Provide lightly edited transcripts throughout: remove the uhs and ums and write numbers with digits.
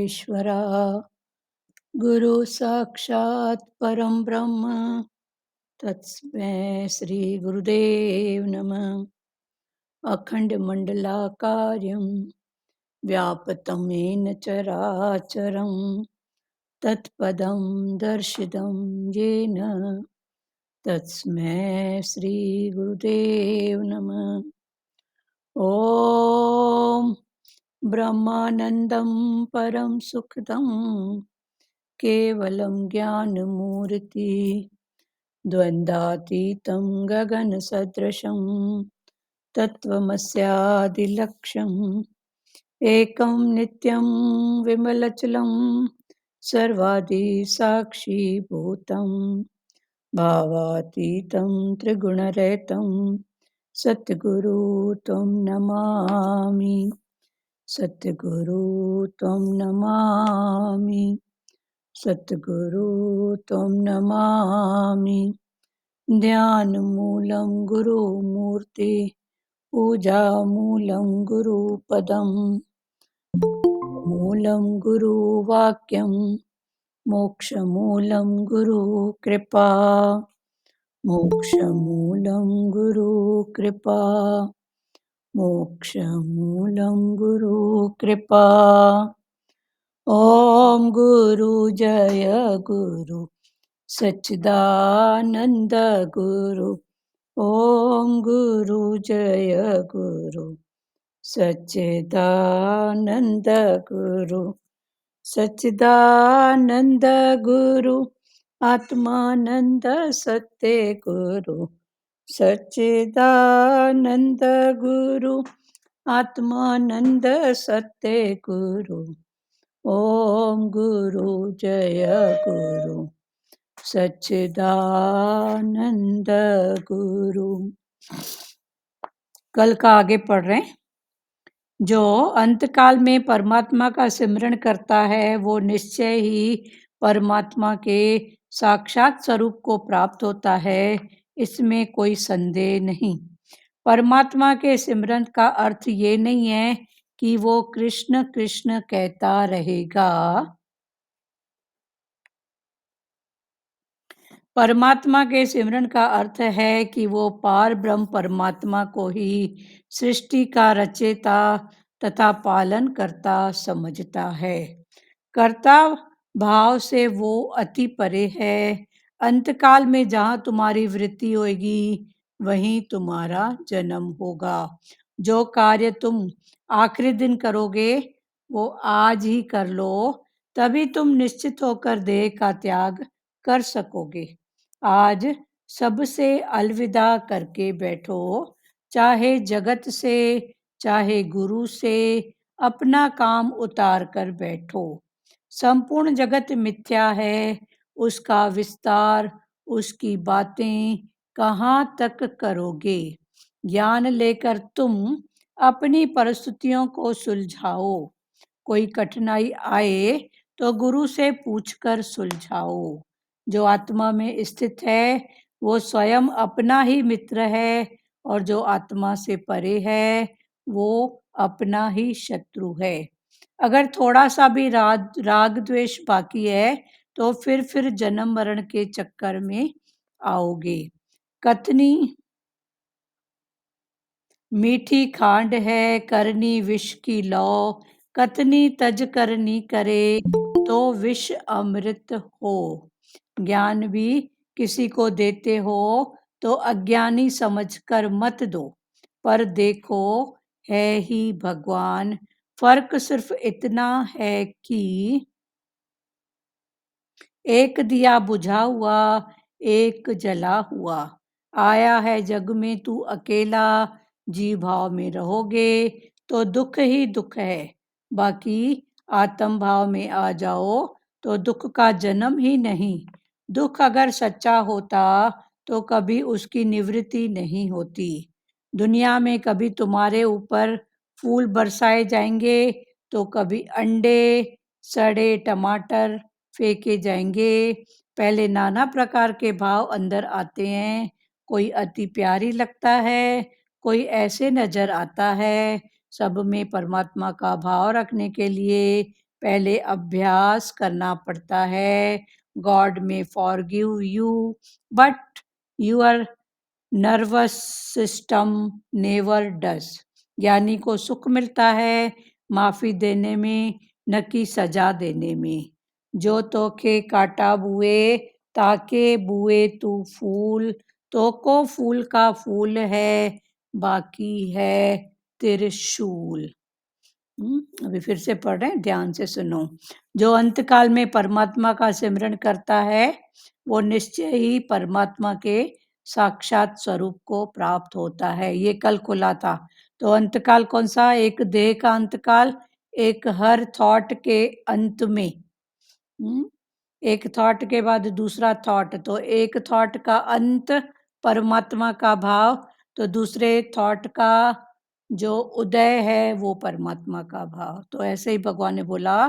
परमेश्वरा गुरु साक्षात् परं ब्रह्म तस्मै श्री गुरुदेव नमः। अखण्डमण्डलाकारं व्याप्तं येन चराचरं तत्पदं दर्शितं येन तस्मै श्री गुरुदेव नमः। ॐ ब्रह्मानन्दं परं सुखदं केवलं ज्ञानमूर्ति द्वन्द्वातीतं गगनसदृशं तत्त्वमस्यादिलक्ष्यम् एकं नित्यं विमलचलं सर्वादिसाक्षिभूतं भावातीतं त्रिगुणरहितं सद्गुरु त्वं नमामि। सद्गुरु त्वं नमामि। सद्गुरु त्वं नमामि। ध्यानमूलं गुरुमूर्ति पूजामूलं गुरुपदं मूलं गुरुवाक्यं मोक्षमूलं गुरुकृपा मोक्षमूलं गुरुकृपा मोक्षमूलं गुरुकृपा। ॐ गुरु जय गुरु सच्चिदानंद गुरु। ॐ गुरु जय गुरु सच्चिदानंद गुरु। सच्चिदानंद गुरु आत्मानंद सत्य गुरु। सच्चिदानंद गुरु आत्मानंद सत्य गुरु। ओम गुरु जय गुरु सच्चिदानंद गुरु। कल का आगे पढ़ रहे हैं। जो अंतकाल में परमात्मा का सिमरन करता है वो निश्चय ही परमात्मा के साक्षात स्वरूप को प्राप्त होता है, इसमें कोई संदेह नहीं। परमात्मा के सिमरन का अर्थ ये नहीं है कि वो कृष्ण कृष्ण कहता रहेगा। परमात्मा के सिमरन का अर्थ है कि वो पार ब्रह्म परमात्मा को ही सृष्टि का रचयिता तथा पालन करता समझता है। कर्ता भाव से वो अति परे है। अंतकाल में जहाँ तुम्हारी वृत्ति होगी वहीं तुम्हारा जन्म होगा। जो कार्य तुम आखिरी दिन करोगे वो आज ही कर लो, तभी तुम निश्चित होकर देह का त्याग कर सकोगे। आज सबसे अलविदा करके बैठो, चाहे जगत से चाहे गुरु से अपना काम उतार कर बैठो। संपूर्ण जगत मिथ्या है, उसका विस्तार उसकी बातें कहाँ तक करोगे। ज्ञान लेकर तुम अपनी परिस्थितियों को सुलझाओ। कोई कठिनाई आए तो गुरु से पूछकर सुलझाओ। जो आत्मा में स्थित है वो स्वयं अपना ही मित्र है, और जो आत्मा से परे है वो अपना ही शत्रु है। अगर थोड़ा सा भी राग द्वेष बाकी है तो फिर जन्म मरण के चक्कर में आओगे। कथनी मीठी खांड है, करनी विष की लौ। कथनी तज करनी करे तो विष अमृत हो। ज्ञान भी किसी को देते हो तो अज्ञानी समझकर मत दो, पर देखो है ही भगवान। फर्क सिर्फ इतना है कि एक दिया बुझा हुआ एक जला हुआ। आया है जग में तू अकेला, जी भाव में रहोगे तो दुख ही दुख है। बाकी आत्म भाव में आ जाओ तो दुख का जन्म ही नहीं। दुख अगर सच्चा होता तो कभी उसकी निवृत्ति नहीं होती। दुनिया में कभी तुम्हारे ऊपर फूल बरसाए जाएंगे तो कभी अंडे सड़े टमाटर फेंके जाएंगे। पहले नाना प्रकार के भाव अंदर आते हैं। कोई अति प्यारी लगता है, कोई ऐसे नजर आता है। सब में परमात्मा का भाव रखने के लिए पहले अभ्यास करना पड़ता है। God may forgive you but your nervous system never does. ज्ञानी को सुख मिलता है माफी देने में, न कि सजा देने में। जो तोखे काटा बुए ताके बुए तू फूल, तो को फूल का फूल है बाकी है त्रिशूल। अभी फिर से पढ़ रहे हैं, ध्यान से सुनो। जो अंतकाल में परमात्मा का सिमरन करता है वो निश्चय ही परमात्मा के साक्षात स्वरूप को प्राप्त होता है। ये कल खुला था। तो अंतकाल कौन सा? एक देह का अंतकाल, एक हर थॉट के अंत में। एक थॉट के बाद दूसरा थॉट, तो एक थॉट का अंत परमात्मा का भाव, तो दूसरे थॉट का जो उदय है वो परमात्मा का भाव। तो ऐसे ही भगवान ने बोला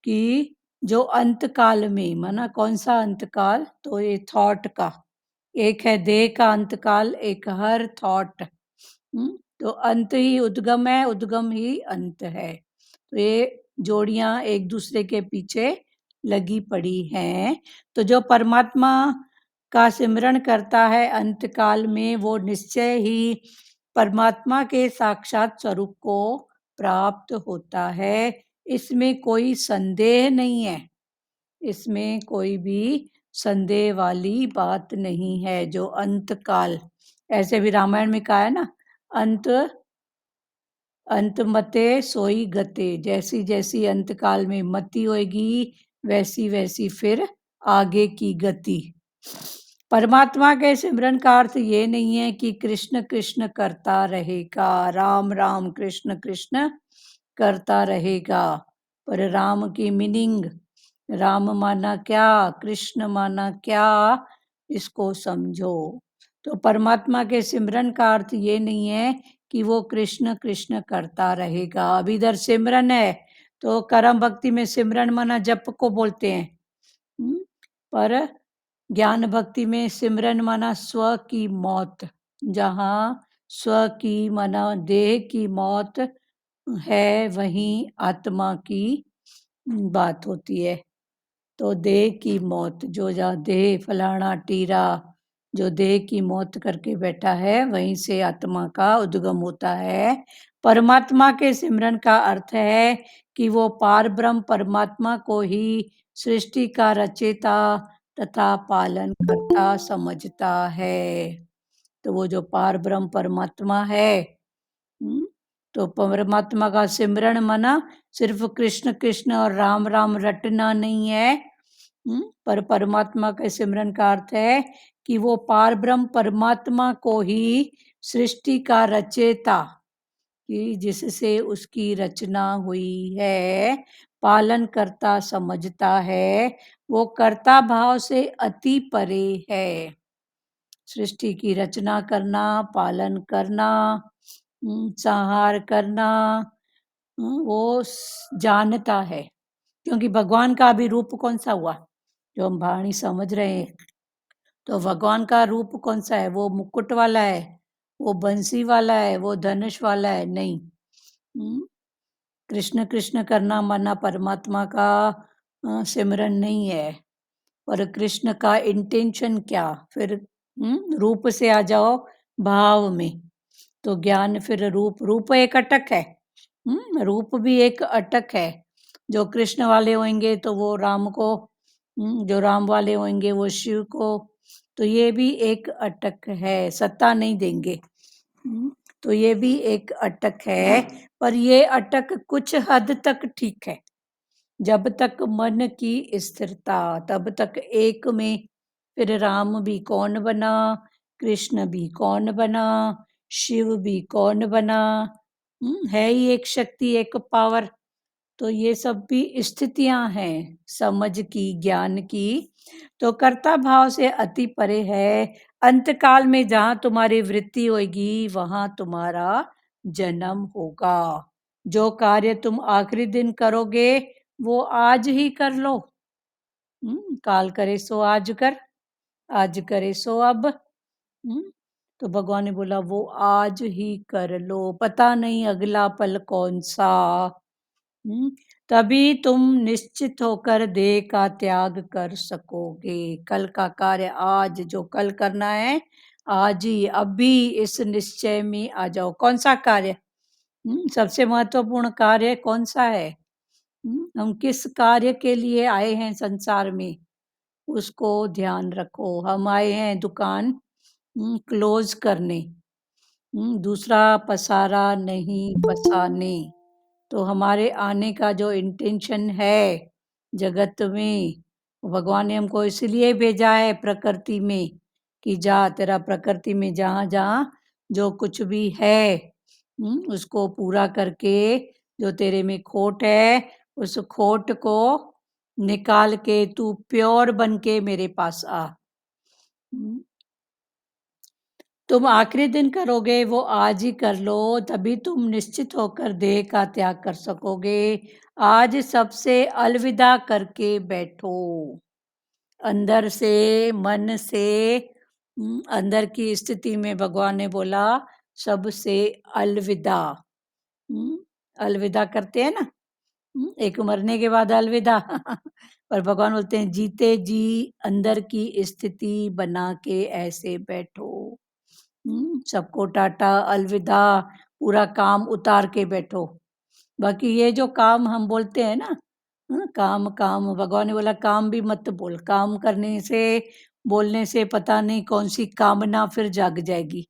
कि जो अंतकाल में, माना कौन सा अंतकाल? तो ये थॉट का, एक है देह का अंतकाल, एक हर थॉट। तो अंत ही उद्गम है, उद्गम ही अंत है। तो ये जोड़ियां एक दूसरे के पीछे लगी पड़ी हैं। तो जो परमात्मा का सिमरन करता है अंतकाल में वो निश्चय ही परमात्मा के साक्षात स्वरूप को प्राप्त होता है। इसमें कोई संदेह नहीं है, इसमें कोई भी संदेह वाली बात नहीं है। जो अंतकाल, ऐसे भी रामायण में कहा है ना, अंत अंत मते सोई गते। जैसी जैसी अंतकाल में मति होगी वैसी वैसी फिर आगे की गति। परमात्मा के सिमरन का अर्थ ये नहीं है कि कृष्ण कृष्ण करता रहेगा, राम राम कृष्ण कृष्ण करता रहेगा। पर राम की मीनिंग, राम माना क्या, कृष्ण माना क्या, इसको समझो। तो परमात्मा के सिमरन का अर्थ ये नहीं है कि वो कृष्ण कृष्ण करता रहेगा। अब इधर सिमरन है तो कर्म भक्ति में सिमरन माना जप को बोलते हैं। पर ज्ञान भक्ति में सिमरन माना स्व की मौत। जहाँ स्व की माना देह की मौत है वहीं आत्मा की बात होती है। तो देह की मौत, जो जहाँ देह फलाना टीरा, जो देह की मौत करके बैठा है वहीं से आत्मा का उद्गम होता है। परमात्मा के सिमरन का अर्थ है कि वो पार ब्रह्म परमात्मा को ही सृष्टि का रचयिता तथा पालन करता समझता है। तो वो जो पार ब्रह्म परमात्मा है, तो परमात्मा का सिमरन माना सिर्फ कृष्ण कृष्ण और राम राम रटना नहीं है। पर परमात्मा के सिमरन का अर्थ है कि वो पार ब्रह्म परमात्मा को ही सृष्टि का रचयिता, कि जिससे उसकी रचना हुई है, पालन करता समझता है। वो कर्ता भाव से अति परे है। सृष्टि की रचना करना, पालन करना, संहार करना, वो जानता है। क्योंकि भगवान का अभी रूप कौन सा हुआ जो हम वाणी समझ रहे हैं? तो भगवान का रूप कौन सा है? वो मुकुट वाला है, वो बंसी वाला है, वो धनुष वाला है? नहीं। कृष्ण कृष्ण करना माना परमात्मा का सिमरन नहीं है। और कृष्ण का इंटेंशन क्या? फिर रूप से आ जाओ भाव में। तो ज्ञान फिर रूप, रूप एक अटक है। रूप भी एक अटक है। जो कृष्ण वाले होंगे तो वो राम को, जो राम वाले होंगे वो शिव को। तो ये भी एक अटक है, सत्ता नहीं देंगे। तो ये भी एक अटक है। पर ये अटक कुछ हद तक ठीक है। जब तक मन की स्थिरता, तब तक एक में। फिर राम भी कौन बना, कृष्ण भी कौन बना, शिव भी कौन बना, है ही एक शक्ति, एक पावर। तो ये सब भी स्थितियां हैं समझ की, ज्ञान की। तो कर्ता भाव से अति परे है। अंतकाल में जहां तुम्हारी वृत्ति होगी वहां तुम्हारा जन्म होगा। जो कार्य तुम आखिरी दिन करोगे वो आज ही कर लो। काल करे सो आज कर, आज करे सो अब। तो भगवान ने बोला वो आज ही कर लो, पता नहीं अगला पल कौन सा। तभी तुम निश्चित होकर देह का त्याग कर सकोगे। कल का कार्य आज, जो कल करना है, आज ही, अभी इस निश्चय में आ जाओ। कौन-सा कार्य? सबसे महत्वपूर्ण कार्य कौन-सा है? हम किस कार्य के लिए आए हैं संसार में, उसको ध्यान रखो। हम आए हैं दुकान क्लोज़ करने, दूसरा पसारा नहीं पसाने। तो हमारे आने का जो इंटेंशन है जगत में, भगवान ने हमको इसलिए भेजा है प्रकृति में कि जा तेरा प्रकृति में जहाँ-जहाँ जो कुछ भी है, उसको पूरा करके, जो तेरे में खोट है, उस खोट को निकाल के तू प्योर बन के मेरे पास आ। हुँ। तुम आखिरी दिन करोगे वो आज ही कर लो, तभी तुम निश्चित होकर देह का त्याग कर सकोगे। आज सबसे अलविदा करके बैठो। अंदर से, मन से, अंदर की स्थिति में भगवान ने बोला सबसे अलविदा। अलविदा करते हैं ना, एक मरने के बाद अलविदा। पर भगवान बोलते हैं जीते जी अंदर की स्थिति बना के ऐसे बैठो। सबको टाटा, अलविदा, पूरा काम उतार के बैठो। बाकी ये जो काम हम बोलते हैं ना, काम, काम, भगवान ने बोला काम भी मत बोल। काम करने से, बोलने से पता नहीं कौन-सी कामना फिर जाग जाएगी।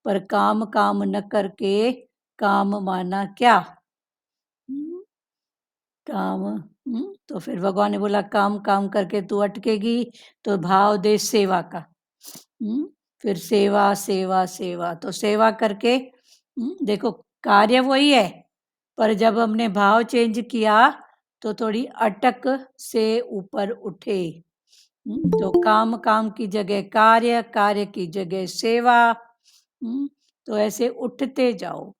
पर काम, काम न करके काम माना क्या? हुँ, काम, तो फिर भगवान ने बोला काम, काम करके तू अटकेगी, तो भाव दे सेवा का। फिर सेवा, सेवा, सेवा, तो सेवा करके, देखो कार्य वही है, पर जब हमने भाव चेंज किया, तो थोड़ी अटक से ऊपर उठे। तो काम, काम की जगह कार्य, कार्य की जगह सेवा, तो ऐसे उठते जाओ।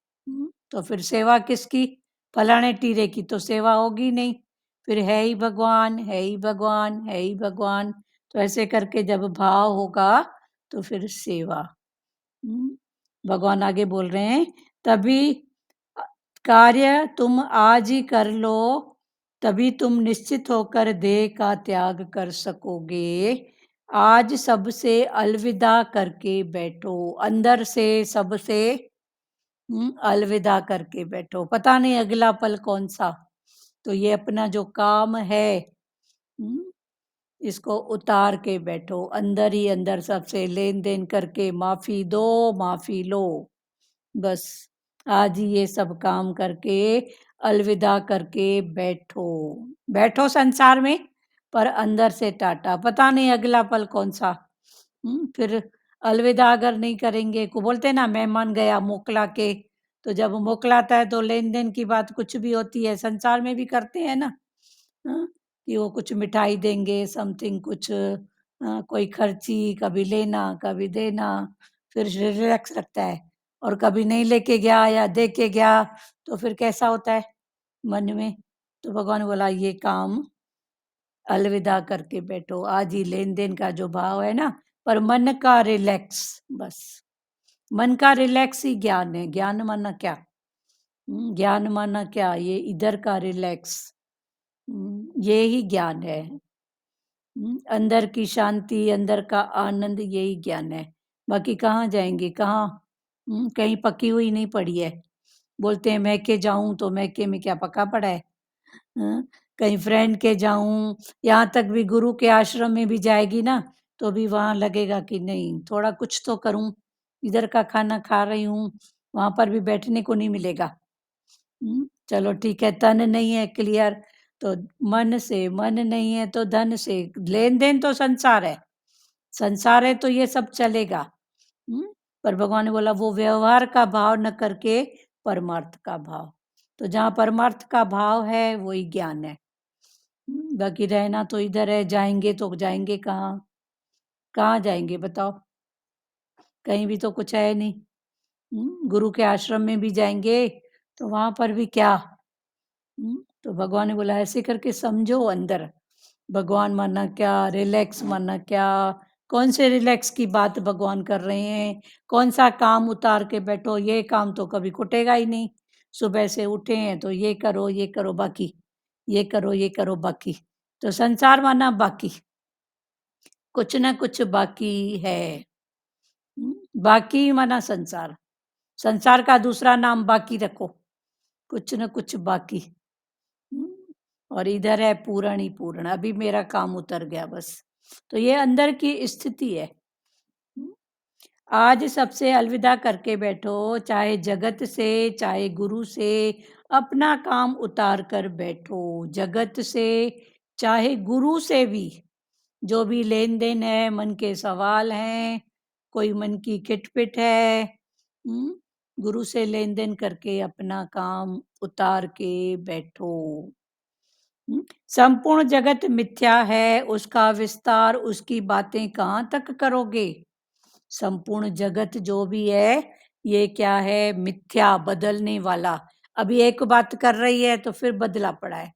तो फिर सेवा किसकी? फलाने-टीरे की तो सेवा होगी नहीं, फिर है ही भगवान, है ही भगवान, है ही भगवान। तो ऐसे करके जब भाव होगा, तो फिर सेवा। हुँ, भगवान आगे बोल रहे हैं, तभी अ, कार्य तुम आज ही कर लो, तभी तुम निश्चित होकर देह का त्याग कर सकोगे। आज सबसे अलविदा करके बैठो, अंदर से सबसे अलविदा करके बैठो। पता नहीं अगला पल कौन-सा, तो ये अपना जो काम है, हुँ, इसको उतार के बैठो, अंदर ही अंदर सबसे लेन-देन करके माफ़ी दो, माफ़ी लो। बस आज ही ये सब काम करके अलविदा करके बैठो। बैठो संसार में, पर अंदर से टाटा, पता नहीं अगला पल कौन-सा। फिर अलविदा अगर नहीं करेंगे, को बोलते हैं ना मेहमान गया मोकला के, तो जब मोकलाता है तो लेन-देन की बात कुछ भी होती है, संसार में भी करते हैं ना। हाँ, कि वो कुछ मिठाई देंगे, समथिंग कुछ, कोई खर्ची, कभी लेना, कभी देना, फिर रिलैक्स लगता है। और कभी नहीं लेके गया या दे के गया, तो फिर कैसा होता है मन में? तो भगवान ने बोला ये काम अलविदा करके बैठो, आज ही लेन-देन का जो भाव है ना, पर मन का रिलैक्स, बस। मन का रिलैक्स ही ज्ञान है, ज्ञान माना क्या? ज्ञान माना क्या? ये इधर का रिलैक्स, ये ही ज्ञान है। अंदर की शांति, अंदर का आनंद, यही ज्ञान है। बाकी कहाँ जाएँगे, कहाँ? कहीं पकी हुई नहीं पड़ी है। बोलते हैं मैके जाऊँ, तो मैके में क्या पका पड़ा है? हाँ, कहीं फ्रेंड के जाऊँ, यहाँ तक भी गुरु के आश्रम में भी जाएगी ना, तो भी वहाँ लगेगा कि नहीं, थोड़ा कुछ तो करूँ। इधर का खाना खा रही हूँ, वहाँ पर भी बैठने को नहीं मिलेगा। चलो ठीक है, तन नहीं है क्लियर, तो मन से, मन नहीं है तो धन से, लेन-देन तो संसार है तो ये सब चलेगा। हुँ, पर भगवान ने बोला वो व्यवहार का भाव न करके परमार्थ का भाव। तो जहाँ परमार्थ का भाव है वही ज्ञान है। बाकी रहना तो इधर है, जाएँगे तो जाएँगे कहाँ? कहाँ जाएँगे बताओ? कहीं भी तो कुछ है नहीं। गुरु के आश्रम में भी जाएँगे, तो वहाँ पर भी क्या? तो भगवान ने बोला ऐसे करके समझो अंदर, भगवान माना क्या, रिलैक्स माना क्या, कौन से रिलैक्स की बात भगवान कर रहे हैं, कौन-सा काम उतार के बैठो, ये काम तो कभी छूटेगा ही नहीं। सुबह से उठे हैं तो ये करो, बाकी ये करो बाकी। तो संसार माना बाकी, कुछ ना कुछ बाकी है। बाकी माना संसार, संसार का दूसरा नाम बाकी रखो, कुछ न कुछ बाकी। हुँ, और इधर है पूर्ण ही पूर्ण, अभी मेरा काम उतर गया बस। तो ये अंदर की स्थिति है। हुँ, आज सबसे अलविदा करके बैठो, चाहे जगत से, चाहे गुरु से, अपना काम उतार कर बैठो। जगत से, चाहे गुरु से भी, जो भी लेन-देन है, मन के सवाल हैं, कोई मन की खिटपिट है, हुँ, गुरु से लेन-देन करके अपना काम उतार के बैठो। संपूर्ण जगत मिथ्या है, उसका विस्तार, उसकी बातें कहाँ तक करोगे? संपूर्ण जगत जो भी है, ये क्या है? मिथ्या, बदलने वाला। अभी एक बात कर रही है तो फिर बदला पड़ा है,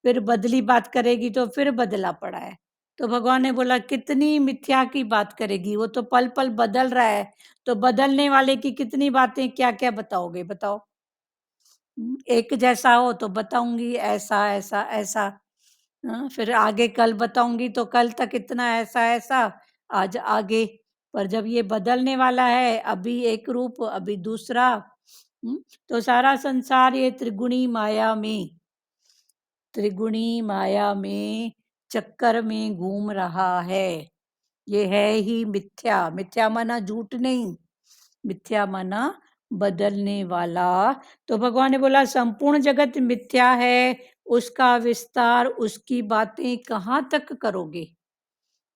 फिर बदली बात करेगी तो फिर बदला पड़ा है। तो भगवान ने बोला कितनी मिथ्या की बात करेगी, वो तो पल-पल बदल रहा है, तो बदलने वाले की कितनी बातें क्या-क्या बताओगे बताओ? एक जैसा हो तो बताऊँगी ऐसा, ऐसा, ऐसा। फिर आगे कल बताऊँगी तो कल तक इतना ऐसा-ऐसा, आज आगे। पर जब ये बदलने वाला है, अभी एक रूप, अभी दूसरा, तो सारा संसार ये त्रिगुणी माया में चक्कर में घूम रहा है। ये है ही मिथ्या, मिथ्या माना झूठ नहीं, मिथ्या माना बदलने वाला। तो भगवान ने बोला संपूर्ण जगत मिथ्या है, उसका विस्तार, उसकी बातें कहाँ तक करोगे?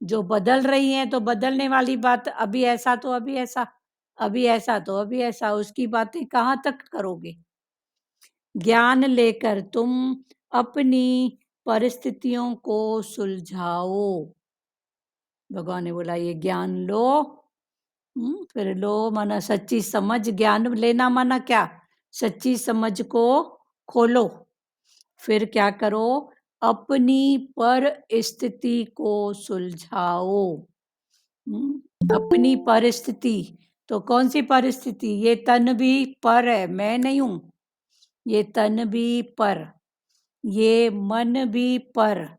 जो बदल रही हैं तो बदलने वाली बात, अभी ऐसा तो अभी ऐसा, अभी ऐसा तो अभी ऐसा, उसकी बातें कहाँ तक करोगे? ज्ञान लेकर तुम अपनी परिस्थितियों को सुलझाओ। भगवान ने बोला ये ज्ञान लो। फिर लो माना सच्ची समझ, ज्ञान लेना माना क्या? सच्ची समझ को खोलो। फिर क्या करो? अपनी परिस्थिति को सुलझाओ। अपनी परिस्थिति, तो कौन सी परिस्थिति? ये तन भी पर है, मैं नहीं हूं। ये तन भी पर, ये मन भी पर,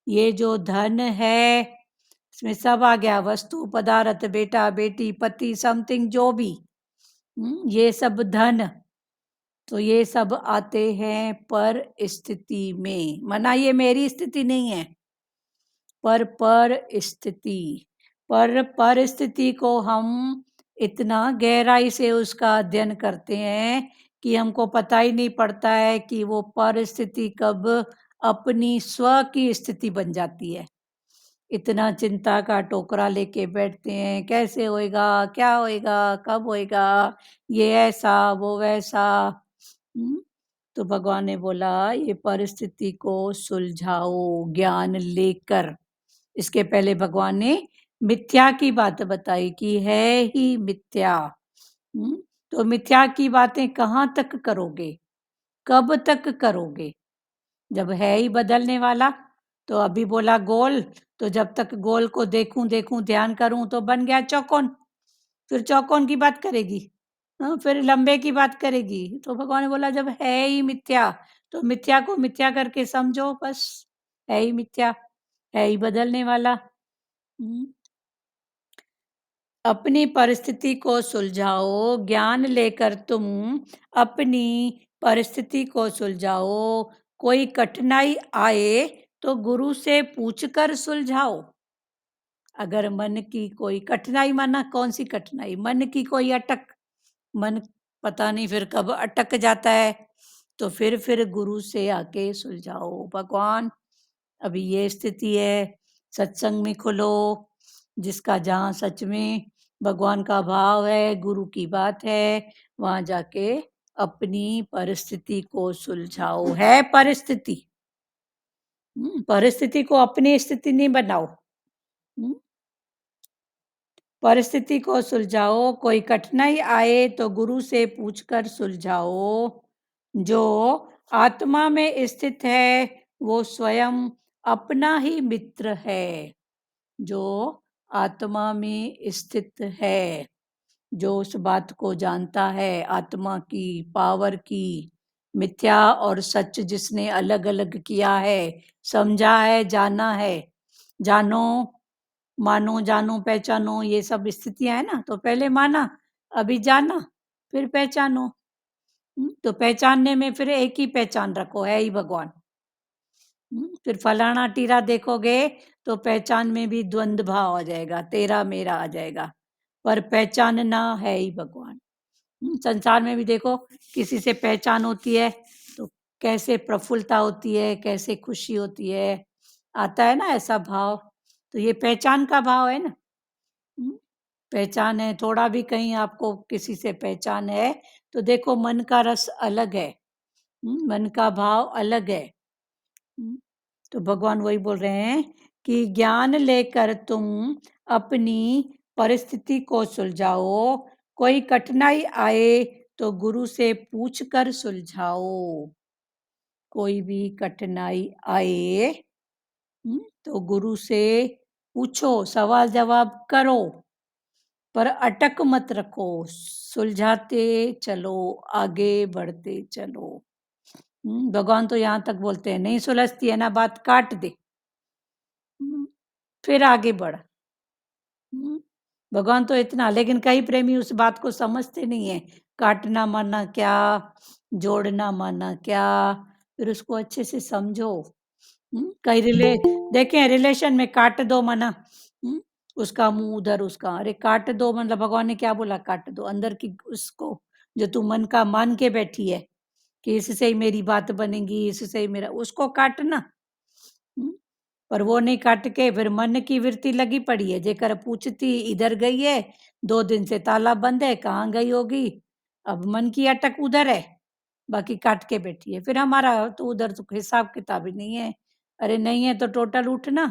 ये जो धन है, इसमें सब आ गया, वस्तु, पदार्थ, बेटा, बेटी, पति, समथिंग जो भी। ये सब धन, तो ये सब आते हैं पर स्थिति में। मना ये मेरी स्थिति नहीं है, पर स्थिति। पर स्थिति को हम इतना गहराई से उसका अध्ययन करते हैं कि हमको पता ही नहीं पड़ता है कि वो परिस्थिति कब अपनी स्व की स्थिति बन जाती है। इतना चिंता का टोकरा लेके बैठते हैं, कैसे होएगा, क्या होएगा, कब होएगा, ये ऐसा, वो वैसा। हुँ, तो भगवान ने बोला ये परिस्थिति को सुलझाओ ज्ञान लेकर। इसके पहले भगवान ने मिथ्या की बात बताई कि है ही मिथ्या। तो मिथ्या की बातें कहाँ तक करोगे? कब तक करोगे? जब है ही बदलने वाला। तो अभी बोला गोल, तो जब तक गोल को देखूं देखूं ध्यान करूं तो बन गया चौकोन, फिर चौकोन की बात करेगी। फिर लंबे की बात करेगी। तो भगवान ने बोला जब है ही मिथ्या, तो मिथ्या को मिथ्या करके समझो बस। है ही मिथ्या, है ही बदलने वाला। हम्म, अपनी परिस्थिति को सुलझाओ, ज्ञान लेकर तुम अपनी परिस्थिति को सुलझाओ। कोई कठिनाई आए तो गुरु से पूछकर सुलझाओ। अगर मन की कोई कठिनाई, माना कौन सी कठिनाई? मन की कोई अटक, मन पता नहीं फिर कब अटक जाता है, तो फिर गुरु से आके सुलझाओ। भगवान अभी ये स्थिति है, सत्संग में खुलो, जिसका जहाँ सच में भगवान का भाव है, गुरु की बात है, वहाँ जाके अपनी परिस्थिति को सुलझाओ। है परिस्थिति, परिस्थिति को अपनी स्थिति नहीं बनाओ। हुँ, परिस्थिति को सुलझाओ, कोई कठिनाई आए तो गुरु से पूछकर सुलझाओ। जो आत्मा में स्थित है, वो स्वयं अपना ही मित्र है। जो आत्मा में स्थित है, जो उस बात को जानता है, आत्मा की, पावर की, मिथ्या और सच जिसने अलग अलग किया है, समझा है, जाना है। जानो, मानो, जानो, पहचानो, ये सब स्थितियां है ना, तो पहले माना, अभी जाना, फिर पहचानो। तो पहचानने में फिर एक ही पहचान रखो, है ही भगवान। फिर फलाना टीरा देखोगे तो पहचान में भी द्वंद भाव आ जाएगा, तेरा मेरा आ जाएगा, पर पहचानना है ही भगवान। संसार में भी देखो, किसी से पहचान होती है तो कैसे प्रफुल्लता होती है, कैसे खुशी होती है, आता है ना ऐसा भाव। तो ये पहचान का भाव है ना। हम्म, पहचान है, थोड़ा भी कहीं आपको किसी से पहचान है तो देखो मन का रस अलग है। मन का भाव अलग है। हम्म, तो भगवान वही बोल रहे हैं कि ज्ञान लेकर तुम अपनी परिस्थिति को सुलझाओ, कोई कठिनाई आए तो गुरु से पूछ कर सुलझाओ। कोई भी कठिनाई आए, तो गुरु से पूछो, सवाल जवाब करो, पर अटक मत रखो, सुलझाते चलो, आगे बढ़ते चलो। भगवान तो यहाँ तक बोलते हैं, नहीं सुलझती है ना बात, काट दे, फिर आगे बढ़। हम्म, भगवान तो इतना, लेकिन कई प्रेमी उस बात को समझते नहीं है। काटना माना क्या, जोड़ना माना क्या, फिर उसको अच्छे से समझो। कई देखें रिलेशन में काट दो मना, उसका मुंह उधर, उसका, अरे काट दो मतलब भगवान ने क्या बोला, काट दो अंदर की उसको, जो तू मन का मान के बैठी है कि इससे ही मेरी बात बनेगी, इससे ही मेरा, उसको काटना। हम्म, पर वो नहीं काट के फिर मन की वृत्ति लगी पड़ी है, जेकर पूछती इधर गई है, 2 दिन से ताला बंद है, कहाँ गई होगी, अब मन की अटक उधर है, बाकी काट के बैठी है। फिर हमारा तो उधर तो हिसाब किताब ही नहीं है। अरे नहीं है तो टोटल उठना।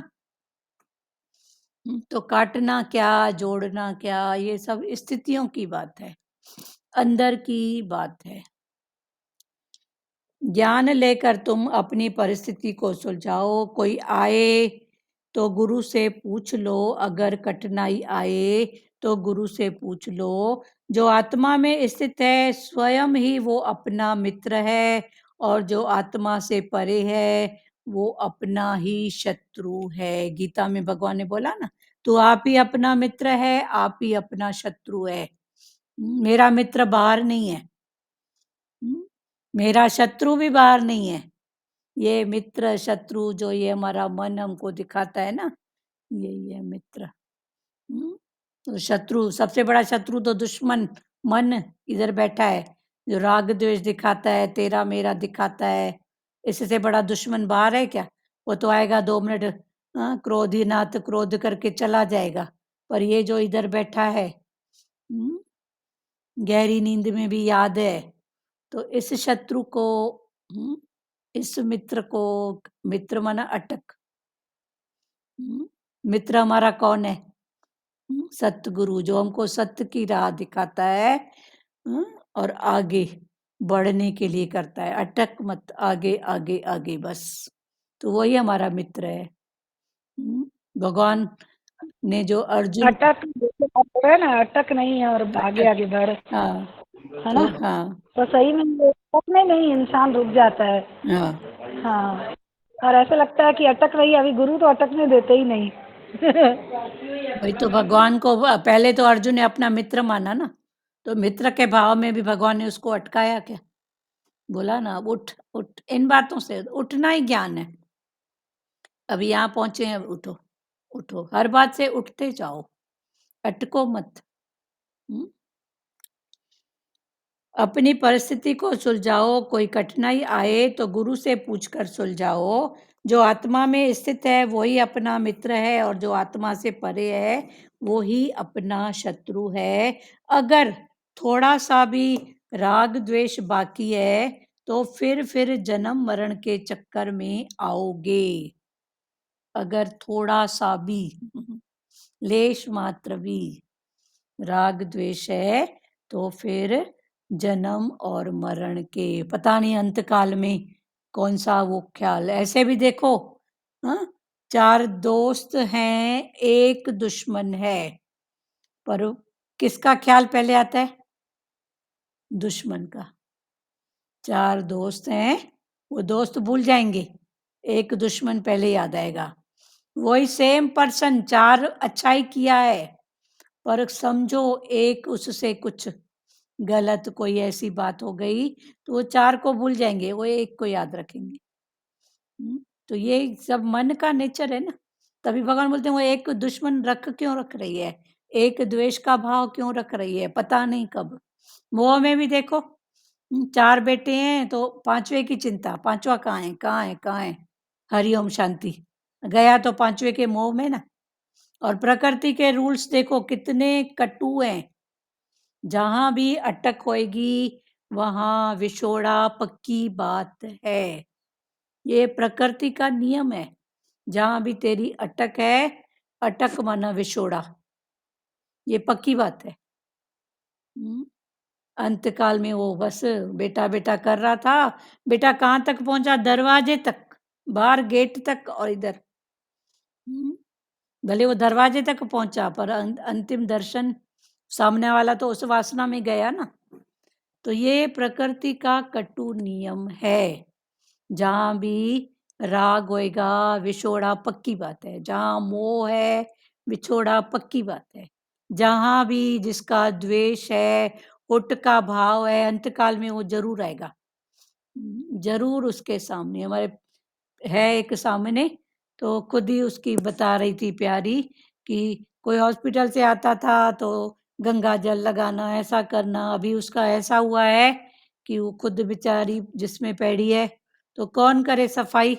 तो काटना क्या, जोड़ना क्या, ये सब स्थितियों की बात है, अंदर की बात है। ज्ञान लेकर तुम अपनी परिस्थिति को सुलझाओ, कोई आए तो गुरु से पूछ लो, अगर कठिनाई आए तो गुरु से पूछ लो। जो आत्मा में स्थित है स्वयं ही वो अपना मित्र है, और जो आत्मा से परे है वो अपना ही शत्रु है। गीता में भगवान ने बोला ना, तो आप ही अपना मित्र है, आप ही अपना शत्रु है। मेरा मित्र बाहर नहीं है, मेरा शत्रु भी बाहर नहीं है। ये मित्र शत्रु जो ये हमारा मन हमको दिखाता है ना, यही है मित्र। तो शत्रु, सबसे बड़ा शत्रु तो दुश्मन मन इधर बैठा है, जो राग द्वेष दिखाता है, तेरा मेरा दिखाता है। इससे बड़ा दुश्मन बाहर है क्या? वो तो आएगा 2 मिनट, क्रोधीनाथ क्रोध करके चला जाएगा। पर ये जो इधर बैठा है, गहरी नींद में भी याद है, तो इस शत्रु को, हम्म, इस मित्र को, मित्र माना अटक। मित्र हमारा कौन है? सतगुरु, जो हमको सत्य की राह दिखाता है, हम्म, और आगे बढ़ने के लिए करता है, अटक मत, आगे आगे आगे बस। तो वही हमारा मित्र है। भगवान ने जो अर्जुन, अटक, जैसे आप बोल रहे हैं ना, अटक नहीं है और आगे अटक, आगे बढ़, हाँ, है तो ना। हाँ, तो सही में ये अटकने नहीं, इंसान रुक जाता है। हाँ, हाँ, और ऐसा लगता है कि अटक रही है, अभी गुरु तो अटकने देते ही नहीं। वही तो भगवान को पहले तो अर्जुन ने अपना मित्र माना ना, तो मित्र के भाव में भी भगवान ने उसको अटकाया क्या? बोला ना, उठ उठ, इन बातों से उठना ही ज्ञान है। अभी यहाँ पहुंचे हैं, उठो उठो, हर बात से उठते जाओ, अटको मत। हम्म? अपनी परिस्थिति को सुलझाओ, कोई कठिनाई आए तो गुरु से पूछकर सुलझाओ। जो आत्मा में स्थित है वही अपना मित्र है, और जो आत्मा से परे है वो ही अपना शत्रु है। अगर थोड़ा सा भी राग द्वेष बाकी है तो फिर जन्म मरण के चक्कर में आओगे। अगर थोड़ा सा भी, लेश मात्र भी राग द्वेष है तो फिर जन्म और मरण के, पता नहीं अंत काल में कौन सा वो ख्याल। ऐसे भी देखो, हाँ, 4 दोस्त हैं, एक दुश्मन है, पर किसका ख्याल पहले आता है? दुश्मन का। 4 दोस्त हैं, वो दोस्त भूल जाएंगे, एक दुश्मन पहले याद आएगा। वही सेम पर्सन 4 अच्छाई किया है, पर समझो एक उससे कुछ गलत कोई ऐसी बात हो गई, तो वो 4 को भूल जाएंगे, वो एक को याद रखेंगे। तो ये सब मन का नेचर है ना, तभी भगवान बोलते हैं वो एक दुश्मन क्यों रख रही है, एक द्वेष का भाव क्यों रख रही है, पता नहीं कब। मोह में भी देखो, 4 बेटे हैं तो 5वें की चिंता, 5वां कहाँ है, कहाँ है, कहाँ है? हरिओम शांति। गया तो 5वें के मोह में ना। और प्रकृति के रूल्स देखो कितने कटु हैं। जहाँ भी अटक होएगी, वहाँ विछोड़ा पक्की बात है। ये प्रकृति का नियम है। जहाँ भी तेरी अटक है, अटक माना विछोड़ा, ये पक्की बात है। अंतकाल में वो बस बेटा बेटा कर रहा था, बेटा कहाँ तक पहुंचा, दरवाजे तक, बाहर गेट तक, और इधर भले वो दरवाजे तक पहुंचा, पर अंतिम दर्शन सामने वाला तो उस वासना में गया ना। तो ये प्रकृति का कटु नियम है। जहाँ भी राग होएगा, विछोड़ा पक्की बात है। जहाँ मोह है, विछोड़ा पक्की बात है। जहाँ भी जिसका द्वेष है, हुट का भाव है, अंतकाल में वो जरूर आएगा। जरूर उसके सामने हमारे है एक सामने, तो खुद ही उसकी बता रही थी प्यारी कि कोई हॉस्पिटल से आता था तो गंगा जल लगाना, ऐसा करना। अभी उसका ऐसा हुआ है कि वो खुद बेचारी जिसमें पैड़ी है, तो कौन करे सफाई।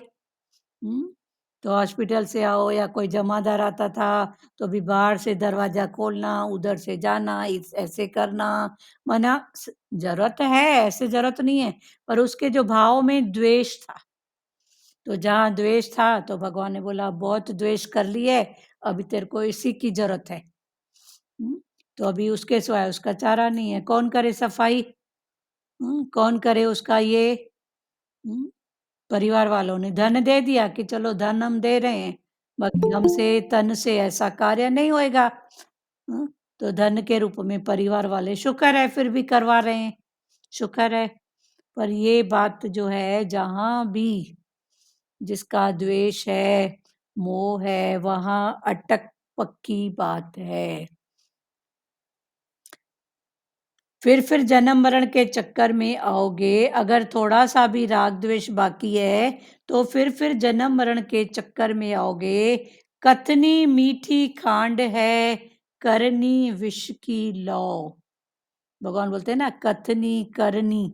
तो हॉस्पिटल से आओ या कोई जमादार आता था तो भी बाहर से दरवाजा खोलना, उधर से जाना, ऐसे करना। मना जरूरत है, ऐसे जरूरत नहीं है, पर उसके जो भाव में द्वेष था। तो जहाँ द्वेष था तो भगवान ने बोला बहुत द्वेष कर लिए, अभी तेरे को इसी की जरूरत है। तो अभी उसके सिवाय उसका चारा नहीं है, कौन करे सफाई, कौन करे उसका ये। परिवार वालों ने धन दे दिया कि चलो धन हम दे रहे हैं, बाकी हमसे तन से ऐसा कार्य नहीं होएगा। तो धन के रूप में परिवार वाले शुक्र है फिर भी करवा रहे हैं, शुक्र है। पर ये बात जो है, जहां भी जिसका द्वेष है, मोह है, वहां अटक पक्की बात है। फिर जन्म मरण के चक्कर में आओगे। अगर थोड़ा सा भी राग द्वेष बाकी है तो फिर जन्म मरण के चक्कर में आओगे। कथनी मीठी खांड है, करनी विष की लौ। भगवान बोलते हैं ना, कथनी करनी।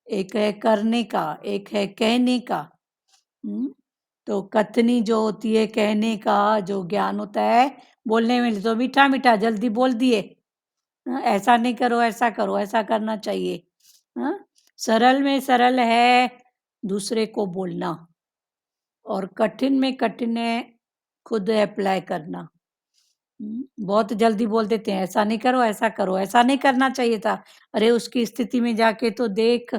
एक है करने का, एक है कहने का। तो कथनी जो होती है, कहने का जो ज्ञान होता है, बोलने में तो मीठा मीठा जल्दी बोल दिए, ऐसा नहीं करो, ऐसा करो, ऐसा करना चाहिए। सरल में सरल है दूसरे को बोलना, और कठिन में कठिन है खुद अप्लाई करना। बहुत जल्दी बोल देते हैं, ऐसा नहीं करो, ऐसा करो, ऐसा नहीं करना चाहिए था। अरे उसकी स्थिति में जाके तो देख,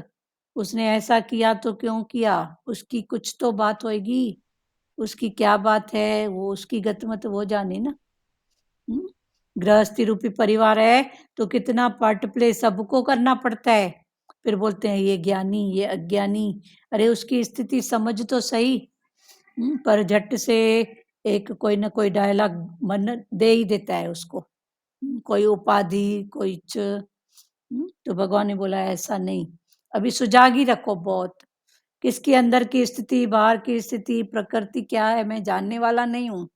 उसने ऐसा किया तो क्यों किया, उसकी कुछ तो बात होगी, उसकी क्या बात है, वो उसकी गतमत वो जाने ना। गृहस्थी रूपी परिवार है तो कितना पार्ट प्ले सबको करना पड़ता है। फिर बोलते हैं ये ज्ञानी, ये अज्ञानी। अरे उसकी स्थिति समझ तो सही। पर झट से एक कोई ना कोई डायलॉग मन दे ही देता है उसको, कोई उपाधि, कोई तो भगवान ने बोला ऐसा नहीं, अभी सुजागी रखो बहुत। किसकी अंदर की स्थिति, बाहर की स्थिति, प्रकृति क्या है, मैं जानने वाला नहीं हूँ।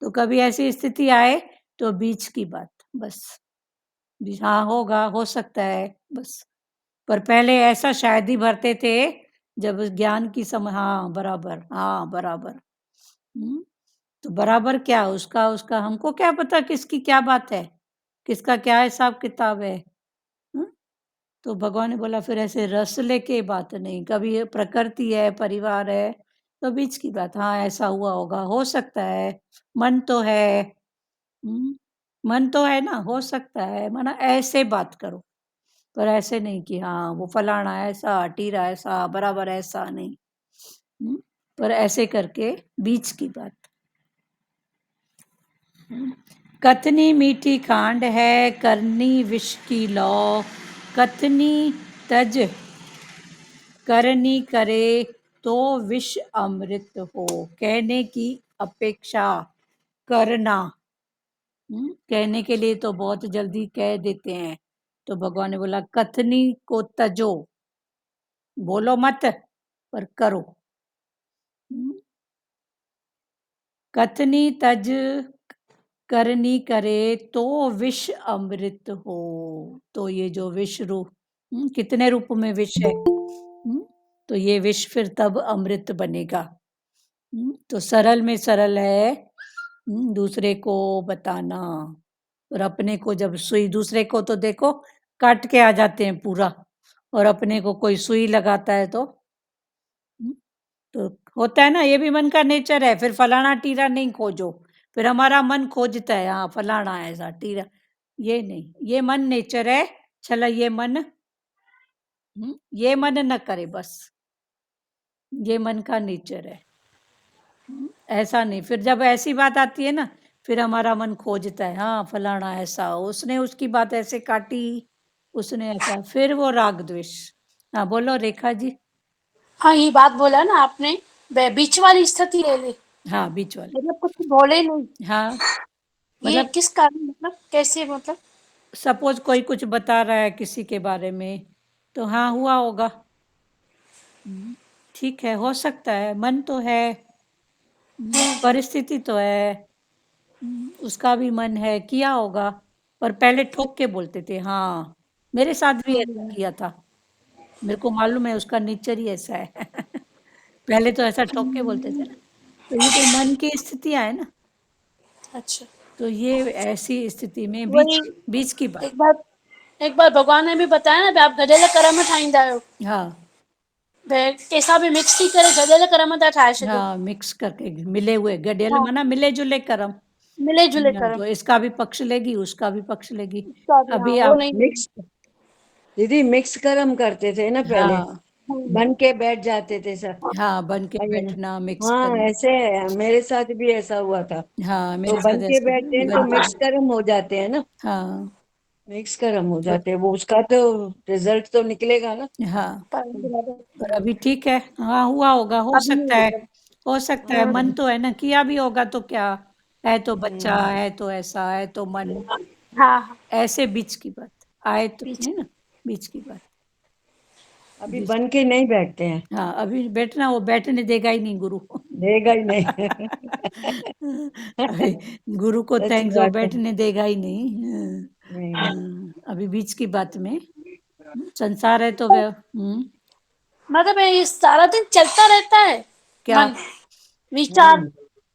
तो कभी ऐसी स्थिति आए तो बीच की बात, बस हाँ होगा, हो सकता है, बस। पर पहले ऐसा शायद ही भरते थे जब ज्ञान की हाँ बराबर, हाँ बराबर। तो बराबर क्या उसका उसका हमको क्या पता किसकी क्या बात है, किसका क्या हिसाब किताब है। तो भगवान ने बोला फिर ऐसे रस लेके बात नहीं, कभी ये प्रकृति है, परिवार है, तो बीच की बात, हाँ ऐसा हुआ होगा, हो सकता है, मन तो है। मन तो है ना, हो सकता है, माना ऐसे बात करो, पर ऐसे नहीं कि हाँ वो फलाना ऐसा, टीरा ऐसा, बराबर ऐसा नहीं। पर ऐसे करके बीच की बात। कथनी मीठी खांड है, करनी विष की लौ। कथनी तज करनी करे तो विष अमृत हो। कहने की अपेक्षा करना, कहने के लिए तो बहुत जल्दी कह देते हैं, तो भगवान ने बोला कथनी को तजो, बोलो मत पर करो। कथनी तज करनी करे तो विष अमृत हो। तो ये जो विष रूप, कितने रूप में विष है, तो ये विष फिर तब अमृत बनेगा। तो सरल में सरल है दूसरे को बताना, और अपने को जब सुई, दूसरे को तो देखो काट के आ जाते हैं पूरा, और अपने को कोई सुई लगाता है तो होता है ना, ये भी मन का नेचर है। फिर फलाना टीरा नहीं खोजो, फिर हमारा मन खोजता है हाँ फलाना ऐसा टीरा, ये नहीं, ये मन नेचर है। चला ये मन न करे बस, ये मन का नेचर है। ऐसा नहीं, फिर जब ऐसी बात आती है ना, फिर हमारा मन खोजता है हाँ फलाना ऐसा, उसने उसकी बात ऐसे काटी, उसने ऐसा, फिर वो राग द्वेष। हाँ बोलो रेखा जी। हाँ, ये बात बोला ना आपने, बीच वाली स्थिति ले ले, हाँ बीच वाली, मतलब कुछ बोले नहीं। हाँ ये मतलब किस कारण, मतलब कैसे, मतलब सपोज कोई कुछ बता रहा है किसी के बारे में, तो हाँ हुआ होगा, ठीक है, हो सकता है, मन तो है, परिस्थिति तो है, उसका भी मन है, किया होगा, पर पहले ठोक के बोलते थे। हाँ मेरे साथ भी ऐसा किया था, मेरे को मालूम है, उसका नेचर ही ऐसा है। पहले तो ऐसा ठोक के बोलते थे ना, तो ये तो मन की स्थितियां है ना। अच्छा, तो ये ऐसी स्थिति में वही बीच की बात। एक बार भगवान ने भी बताया ना, आप गधेले कर्म ठाहींदा आहियो, हाँ कंहिंसां भी मिक्स थी करे गधेले कर्म था ठाहे छॾियो। हाँ मिक्स करके मिले हुए गडियल हाँ, माना मिले जुले कर्म। मिले जुले हाँ, कर्म, तो इसका भी पक्ष लेगी, उसका भी पक्ष लेगी। उसका भी, हाँ, अभी वो आप, नहीं। मिक्स दीदी मिक्स कर्म करते थे ना पहले, हाँ बन के बैठ जाते थे सब। हाँ बन के अरे, बैठना, मिक्स हाँ करना। ऐसे मेरे साथ भी ऐसा हुआ था। हाँ तो मेरे बन साथ के ऐसा बैठते हैं तो बन मिक्स के, कर्म हो जाते हैं ना, हाँ मिक्स कर्म हो तो, जाते हैं, वो उसका तो रिजल्ट तो निकलेगा ना। हाँ पर पर अभी ठीक है, हाँ हुआ होगा, हो अभी नहीं सकता है, होगा। हो सकता है, मन हाँ। तो है ना, किया भी होगा तो क्या है, तो बच्चा हम्म, है, तो ऐसा है, तो मन, हाँ हाँ, ऐसे बीच की बात आए तो बीच है ना, बीच की बात, अभी बीच। बन के नहीं बैठते हैं, हाँ अभी बैठना, वो बैठने देगा ही नहीं गुरु। देगा ही नहीं। अभी गुरु को सच थैंक्स, वो बात है। बैठने देगा ही नहीं। नहीं। अभी बीच की बात में, संसार है तो वे, मतलब ये सारा दिन चलता रहता है, क्या मन, विचार,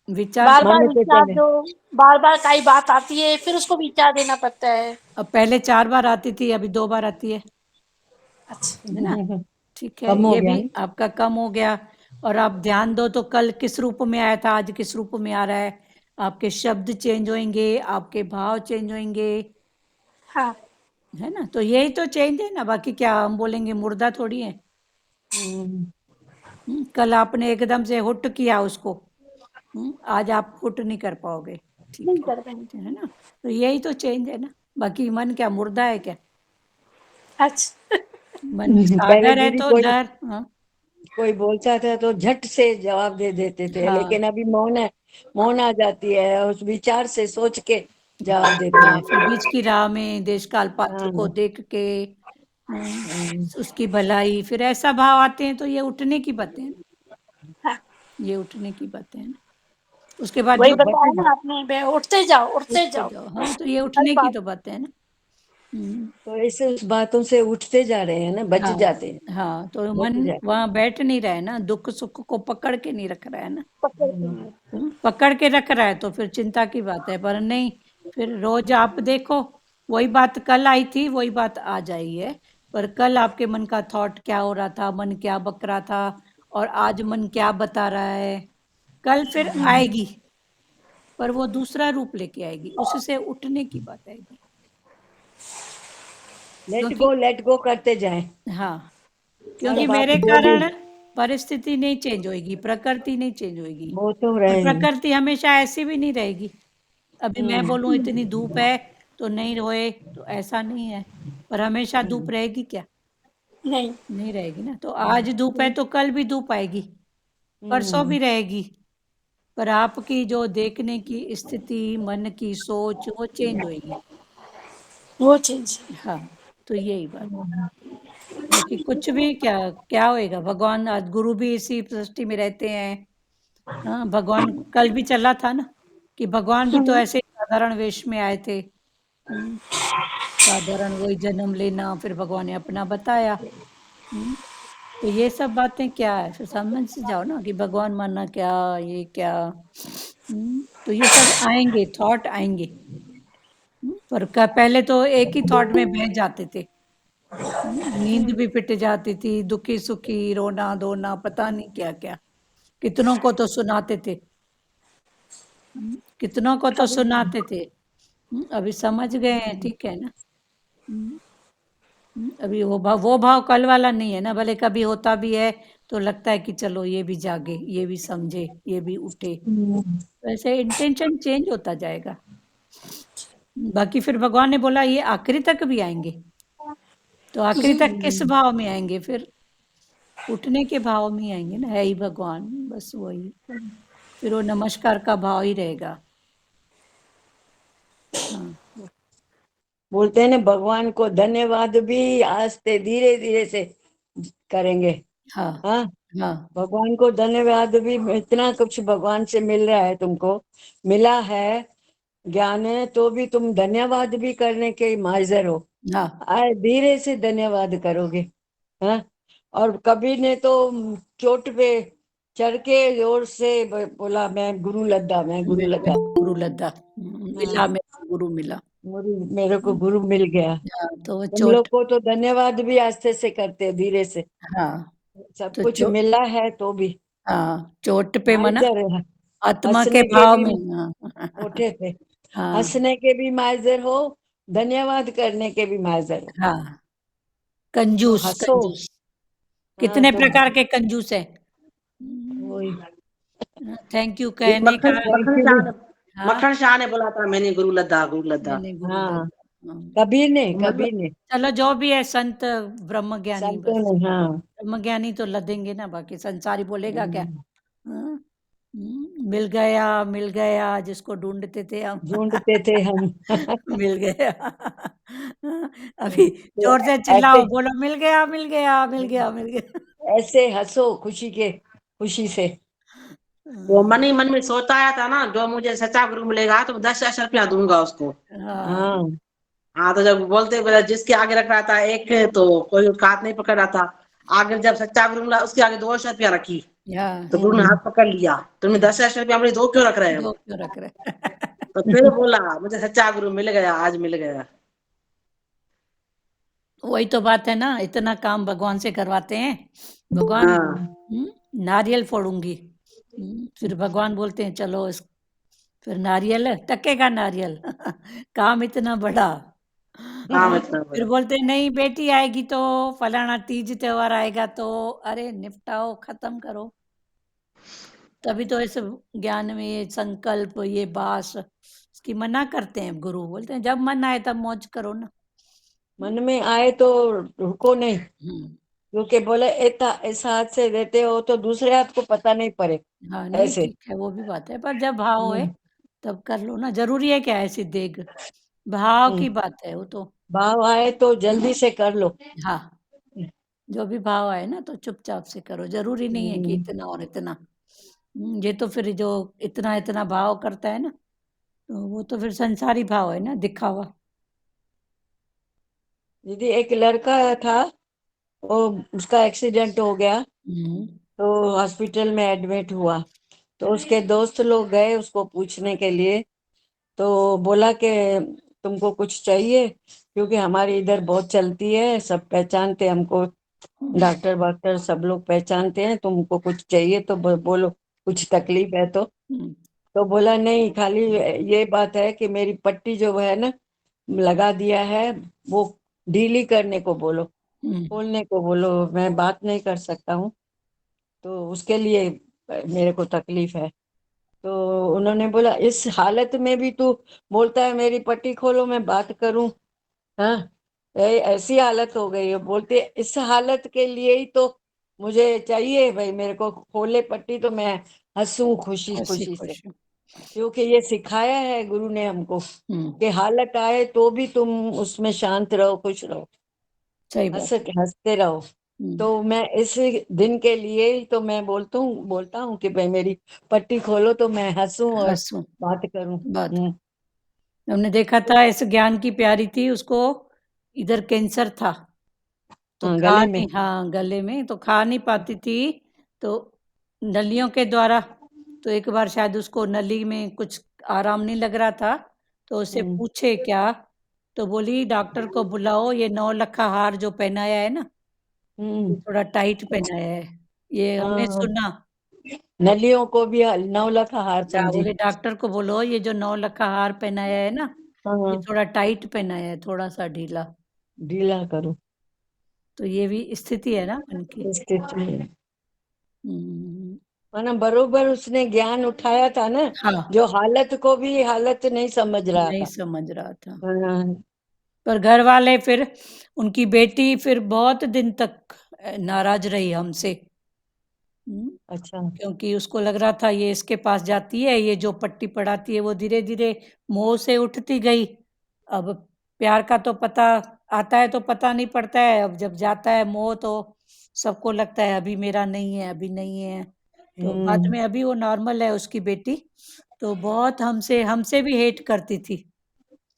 विचार बार तो, बार मन पे विचार चले। दो, बार बार कई बात आती है, फिर उसको विचार देना पड़ता है। अब पहले 4 बार आती थी, अभी 2 बार आती अच्छा, है ना। ठीक है, कम हो ये गया भी ना। आपका कम हो गया। और आप ध्यान दो तो कल किस रूप में आया था, आज किस रूप में आ रहा है, आपके शब्द चेंज होंगे, आपके भाव चेंज होंगे, हाँ, है ना। तो यही तो चेंज है ना, बाकी क्या हम बोलेंगे, मुर्दा थोड़ी है। हम्म, कल आपने एकदम से हुट किया उसको, आज आप हुट नहीं कर पाओगे, ठीक नहीं कर है पाएंगे। ना। तो यही तो चेंज है ना, बाकी मन क्या मुर्दा है क्या, अच्छा, मन भी पहले सागर है दीदी तो कोई लहर, हाँ कोई बोलता था तो झट से जवाब दे देते थे, हाँ लेकिन अभी मौन है, मौन आ जाती है, उस विचार से सोच के जवाब देते हाँ, हैं। फिर बीच की राह में देश काल पात्र को हाँ। देख के, हम्म, उसकी भलाई, फिर ऐसा भाव आते हैं, तो ये उठने की बातें हैं ना, हाँ, ये उठने की बातें हैं ना। उसके बाद वही जो बताया ना आपने, उठते उठते जाओ, जाओ, हाँ तो ये हर उठने की बात। तो बातें हैं ना। हम्म, तो ऐसे उस बातों से उठते जा रहे हैं ना, बच हाँ जाते हैं, हाँ, तो बच मन जाते वहां बैठ नहीं रहा है ना, दुख सुख को पकड़ के नहीं रख रहा है ना। पकड़ के हैं। नहीं। पकड़ के रख रहा है तो फिर चिंता की बात है, पर नहीं, फिर रोज आप देखो, वही बात कल आई थी, वही बात आ जाई है, पर कल आपके मन का थॉट क्या हो रहा था, मन क्या बक रहा था, और आज मन क्या बता रहा है, कल फिर आएगी, पर वो दूसरा रूप लेके आएगी, उससे उठने की बात आएगी। क्योंकि लेट गो करते जाएं, हाँ, हर क्योंकि बात मेरे जो भी। कारण परिस्थिति नहीं चेंज होगी, प्रकृति नहीं चेंज होगी, वो तो और रहेंगे। प्रकृति हमेशा ऐसी भी नहीं रहेगी। अभी मैं हम्म, बोलूं इतनी धूप है तो नहीं रोए, तो ऐसा नहीं है, पर हमेशा धूप रहेगी क्या, नहीं। नहीं रहेगी ना, तो आज धूप है तो कल भी धूप आएगी, परसों भी रहेगी, पर आपकी जो देखने की स्थिति, मन की सोच वो चेंज होएगी। वो चीज। हाँ, तो यही बात। बाकी कुछ भी क्या क्या होएगा, भगवान आज गुरु भी इसी सृष्टि में रहते हैं। हाँ, भगवान कल भी चला था ना, कि भगवान भी तो ऐसे ही साधारण वेश में आए थे। साधारण वही जन्म लेना, फिर भगवान ने अपना बताया। तो ये सब बातें क्या है, फिर समझ से जाओ ना कि भगवान मानना क्या, ये क्या। तो ये सब आएंगे, थॉट आएंगे। पर पहले तो एक ही थॉट में बह जाते थे। नींद भी पिट जाती थी, दुखी सुखी, रोना धोना, पता नहीं क्या क्या। कितनों को तो सुनाते थे। कितनों को तो सुनाते थे। अभी समझ गए हैं, ठीक है ना। हम्म, अभी वो भाव कल वाला नहीं है ना, भले कभी होता भी है तो लगता है कि चलो ये भी जागे, ये भी समझे, ये भी उठे। वैसे इंटेंशन चेंज होता जाएगा। बाकी फिर भगवान ने बोला ये आखिरी तक भी आएंगे, तो आखिरी तक किस भाव में आएंगे फिर? उठने के भाव में ही आएंगे ना, है ही भगवान, बस वही। फिर वो नमस्कार का भाव ही रहेगा। हाँ बोलते हैं ना, भगवान को धन्यवाद भी आस्ते धीरे धीरे से करेंगे। हाँ हाँ, हाँ भगवान को धन्यवाद भी, इतना कुछ भगवान से मिल रहा है, तुमको मिला है ज्ञान है, तो भी तुम धन्यवाद भी करने के माइजर हो। हाँ आए धीरे से धन्यवाद करोगे। हाँ, और कभी ने तो चोट पे चढ़ के जोर से बोला, मैं गुरु लद्दा, मैं गुरु मेरे लद्दा। गुरु लद्दा, मिला, हाँ, मेरे को गुरु मिला। मेरे को गुरु मिल गया। हाँ, तो वो तुम लोग चोट। को तो धन्यवाद भी आस्ते से करते, धीरे से। हाँ, सब तो कुछ मिला है तो भी हाँ, चोट पे मना, माइजर है। आत्मा के हंसने के भाव भी में। हाँ उठे थे, हाँ हंसने के भी माइजर हो, धन्यवाद करने के भी माइजर हो। हाँ, तो कंजूस हंसो। कंजूस। हाँ, कितने तो प्रकार के कंजूस है। वही। थैंक यू ये कहने का। मक्खन थैंक मक्खन यू शाह भी। ने हाँ, मक्खन शाह ने बोला था, मैंने गुरु लद्दा गुरु लद्दा। मैंने गुरु हाँ, लद्दा। हाँ। कबीर ने, मतलब कबीर ने, चलो जो भी है, संत ब्रह्म ज्ञानी, संतों बस ने। हाँ, ब्रह्म ज्ञानी तो लदेंगे ना, बाकी संसारी बोलेगा क्या। हम्म, हाँ? मिल गया जिसको ढूंढते थे हम। ढूंढते थे हम। मिल गया। अभी तो जोर से ऐसे चिल्लाओ, बोलो मिल गया, मिल गया, मिल गया, मिल गया। ऐसे हंसो खुशी से। वो मन ही मन में सोचा आया था ना, जो मुझे सच्चा गुरु मिलेगा तो 10,000 रुपया दूंगा उसको। हाँ हाँ, हाँ, तो जब बोलते बोले जिसके आगे रख रहा था एक, तो कोई उसका हाथ नहीं पकड़ रहा था। आगे जब सच्चा गुरु मिला, उसके आगे 2,000 रुपया रखी, हाँ, तो गुरु ने हाथ पकड़ लिया, तुमने 10,000 रुपया मुझे दो क्यों रख रहे हो? दो क्यों रख रहे। तो फिर बोला, मुझे सच्चा गुरु मिल गया, आज मिल गया। वही तो बात है ना, इतना काम भगवान से करवाते हैं। भगवान, हाँ, नारियल फोड़ूंगी। फिर भगवान बोलते हैं चलो फिर नारियल टकेगा नारियल। काम इतना बड़ा। काम हाँ, इतना फिर बड़ा। बोलते हैं नहीं बेटी आएगी तो, फलाना तीज त्योहार आएगा तो, अरे निपटाओ, खत्म करो। तभी तो इस ज्ञान में ये संकल्प, ये बास इसकी मना करते हैं गुरु, बोलते हैं जब मन आए तब मौज करो ना। मन में आए तो रुको नहीं, हम्म, क्योंकि बोले ऐसा हाथ से देते हो तो दूसरे हाथ को पता नहीं पड़े। हाँ नहीं ऐसे। ठीक है, वो भी बात है, पर जब भाव होए हम्म, तब कर लो ना, जरूरी है क्या ऐसी देग, भाव हम्म, की बात है वो तो। भाव आए तो जल्दी से कर लो। हाँ, जो भी भाव आए ना तो चुपचाप से करो, जरूरी नहीं है कि हम्म, इतना और इतना। ये तो फिर जो इतना इतना भाव करता है ना, तो वो तो फिर संसारी भाव है ना, दिखावा। दीदी, एक लड़का था, वो उसका एक्सीडेंट हो गया, हम्म तो हॉस्पिटल में एडमिट हुआ। तो उसके दोस्त लोग गए उसको पूछने के लिए, तो बोला कि तुमको कुछ चाहिए, क्योंकि हमारी इधर बहुत चलती है, सब पहचानते हमको, डॉक्टर वाक्टर सब लोग पहचानते हैं, तुमको कुछ चाहिए तो बोलो, कुछ तकलीफ है तो। हम्म तो बोला नहीं, खाली ये बात है कि मेरी पट्टी जो है ना, लगा दिया है, वो ढीली करने को बोलो, हम्म खोलने को बोलो, मैं बात नहीं कर सकता हूँ, तो उसके लिए मेरे को तकलीफ है। तो उन्होंने बोला, इस हालत में भी तू बोलता है मेरी पट्टी खोलो, मैं बात करूं? हाँ, ऐसी हालत हो गई है, बोलते इस हालत के लिए ही तो मुझे चाहिए भाई, मेरे को खोले पट्टी तो मैं हंसूं खुशी हंसी खुशी से, खुशी। क्योंकि ये सिखाया है गुरु ने हमको हम्म, कि हालत आए तो भी तुम उसमें शांत रहो, खुश रहो, सही बात है। हंसते रहो। हम्म, तो मैं इस दिन के लिए ही तो मैं बोलता हूँ कि भाई मेरी पट्टी खोलो तो मैं हंसूं और हंसो बात करूं। बात। हमने देखा था इस ज्ञान की प्यारी थी, उसको इधर कैंसर था, तो हाँ, खा गले में। नहीं, हाँ गले में, तो खा नहीं पाती थी, तो नलियों के द्वारा, तो एक बार शायद उसको नली में कुछ आराम नहीं लग रहा था, तो उससे हम्म पूछे क्या, तो बोली डॉक्टर को बुलाओ, ये 9 लखा हार जो पहनाया है ना, हम्म। ये थोड़ा टाइट पहनाया है, ये हमने हाँ, सुना। नलियों को भी 9 लाख हार क्या समझी। बोले डॉक्टर को बोलो ये जो 9 लखा हार पहनाया है ना, ये हाँ, थोड़ा टाइट पहनाया है, थोड़ा सा ढीला। ढीला करो। तो ये भी स्थिति है ना मन की। स्थिति में हम्म, माना बरोबर उसने ज्ञान उठाया था ना, हाँ, जो हालत को भी हालत नहीं समझ रहा नहीं था। समझ रहा था। हाँ, पर घर वाले फिर, उनकी बेटी फिर बहुत दिन तक नाराज रही हमसे। हम्म, अच्छा। क्योंकि उसको लग रहा था ये इसके पास जाती है, ये जो पट्टी पढ़ाती है वो धीरे धीरे मोह से उठती गई। अब प्यार का तो पता आता है तो पता नहीं पड़ता है, अब जब जाता है मोह तो सबको लगता है अभी मेरा नहीं है, अभी नहीं है। तो बाद हम्म में अभी वो नॉर्मल है उसकी बेटी, तो बहुत हमसे हमसे भी हेट करती थी।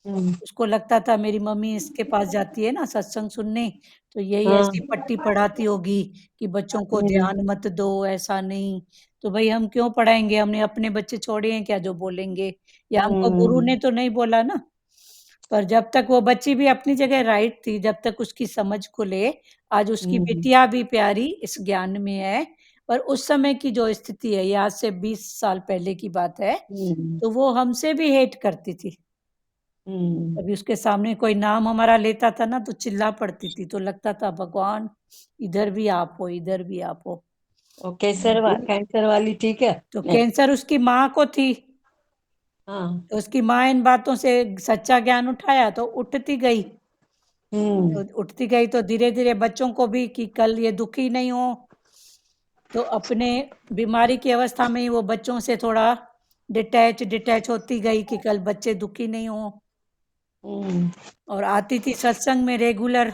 हम्म। उसको लगता था मेरी मम्मी इसके पास जाती है ना सत्संग सुनने, तो यही हाँ। ऐसी पट्टी पढ़ाती होगी कि बच्चों को हम्म ध्यान मत दो, ऐसा नहीं। तो भाई हम क्यों पढ़ाएंगे, हमने अपने बच्चे छोड़े हैं क्या जो बोलेंगे, या हमको गुरु हम्म ने तो नहीं बोला ना। पर जब तक वो बच्ची भी अपनी जगह राइट थी, जब तक उसकी समझ खुले, आज उसकी हम्म बिटिया भी प्यारी इस ज्ञान में है। पर उस समय की जो स्थिति है, ये आज से 20 साल पहले की बात है, हम्म तो वो हमसे भी हेट करती थी। हम्म। कभी उसके सामने कोई नाम हमारा लेता था ना तो चिल्ला पड़ती थी, तो लगता था भगवान इधर भी आप हो, इधर भी आप हो। और कैंसर वाली ठीक है। तो नहीं। कैंसर उसकी माँ को थी, हाँ। तो उसकी माँ इन बातों से सच्चा ज्ञान उठाया तो उठती गई। हम्म तो उठती गई तो धीरे धीरे बच्चों को भी कि कल ये दुखी नहीं हो, तो अपने बीमारी की अवस्था में ही वो बच्चों से थोड़ा डिटैच डिटैच होती गई कि कल बच्चे दुखी नहीं हो। हम्म और आती थी सत्संग में रेगुलर।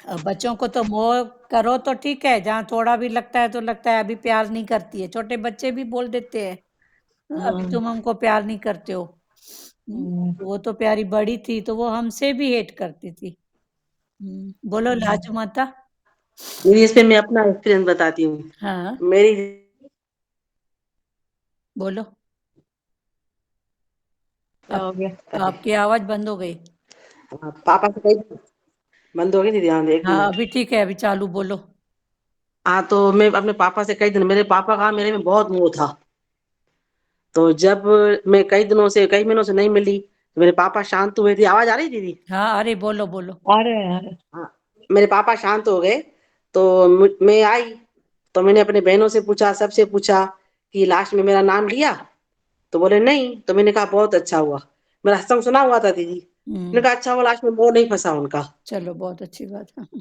अब बच्चों को तो मोह करो तो ठीक है, जहाँ थोड़ा भी लगता है तो लगता है अभी प्यार नहीं करती है, छोटे बच्चे भी बोल देते हैं अभी हाँ। तुम हमको प्यार नहीं करते हो। हम्म वो तो प्यारी बड़ी थी तो वो हमसे भी हेट करती थी। बोलो लाजू माता। मेरी इस पे मैं अपना एक्सपीरियंस बताती हूँ। हाँ, मेरी बोलो। क्या आप, हो गया? आपकी आवाज बंद हो गई। पापा से कही बंद हो गई थी, ध्यान दे, एक हाँ मिनट। अभी ठीक है, अभी चालू, बोलो। हाँ, तो मैं अपने पापा से कई दिन, मेरे पापा का मेरे में बहुत मोह था। तो जब मैं कई महीनों से नहीं मिली, तो मेरे पापा शांत हुए थे। आवाज आ रही थी दीदी? हाँ अरे बोलो बोलो। आ रहे। हाँ, मेरे पापा शांत हो गए। तो मैं आई, तो मैंने अपने बहनों से पूछा, सबसे पूछा कि लास्ट में मेरा नाम लिया? तो बोले नहीं। तो मैंने कहा बहुत अच्छा हुआ। मेरा सत्संग सुना हुआ था दीदी। मैंने हम्म, कहा अच्छा हुआ, लास्ट में मोह नहीं फंसा उनका। चलो बहुत अच्छी बात है।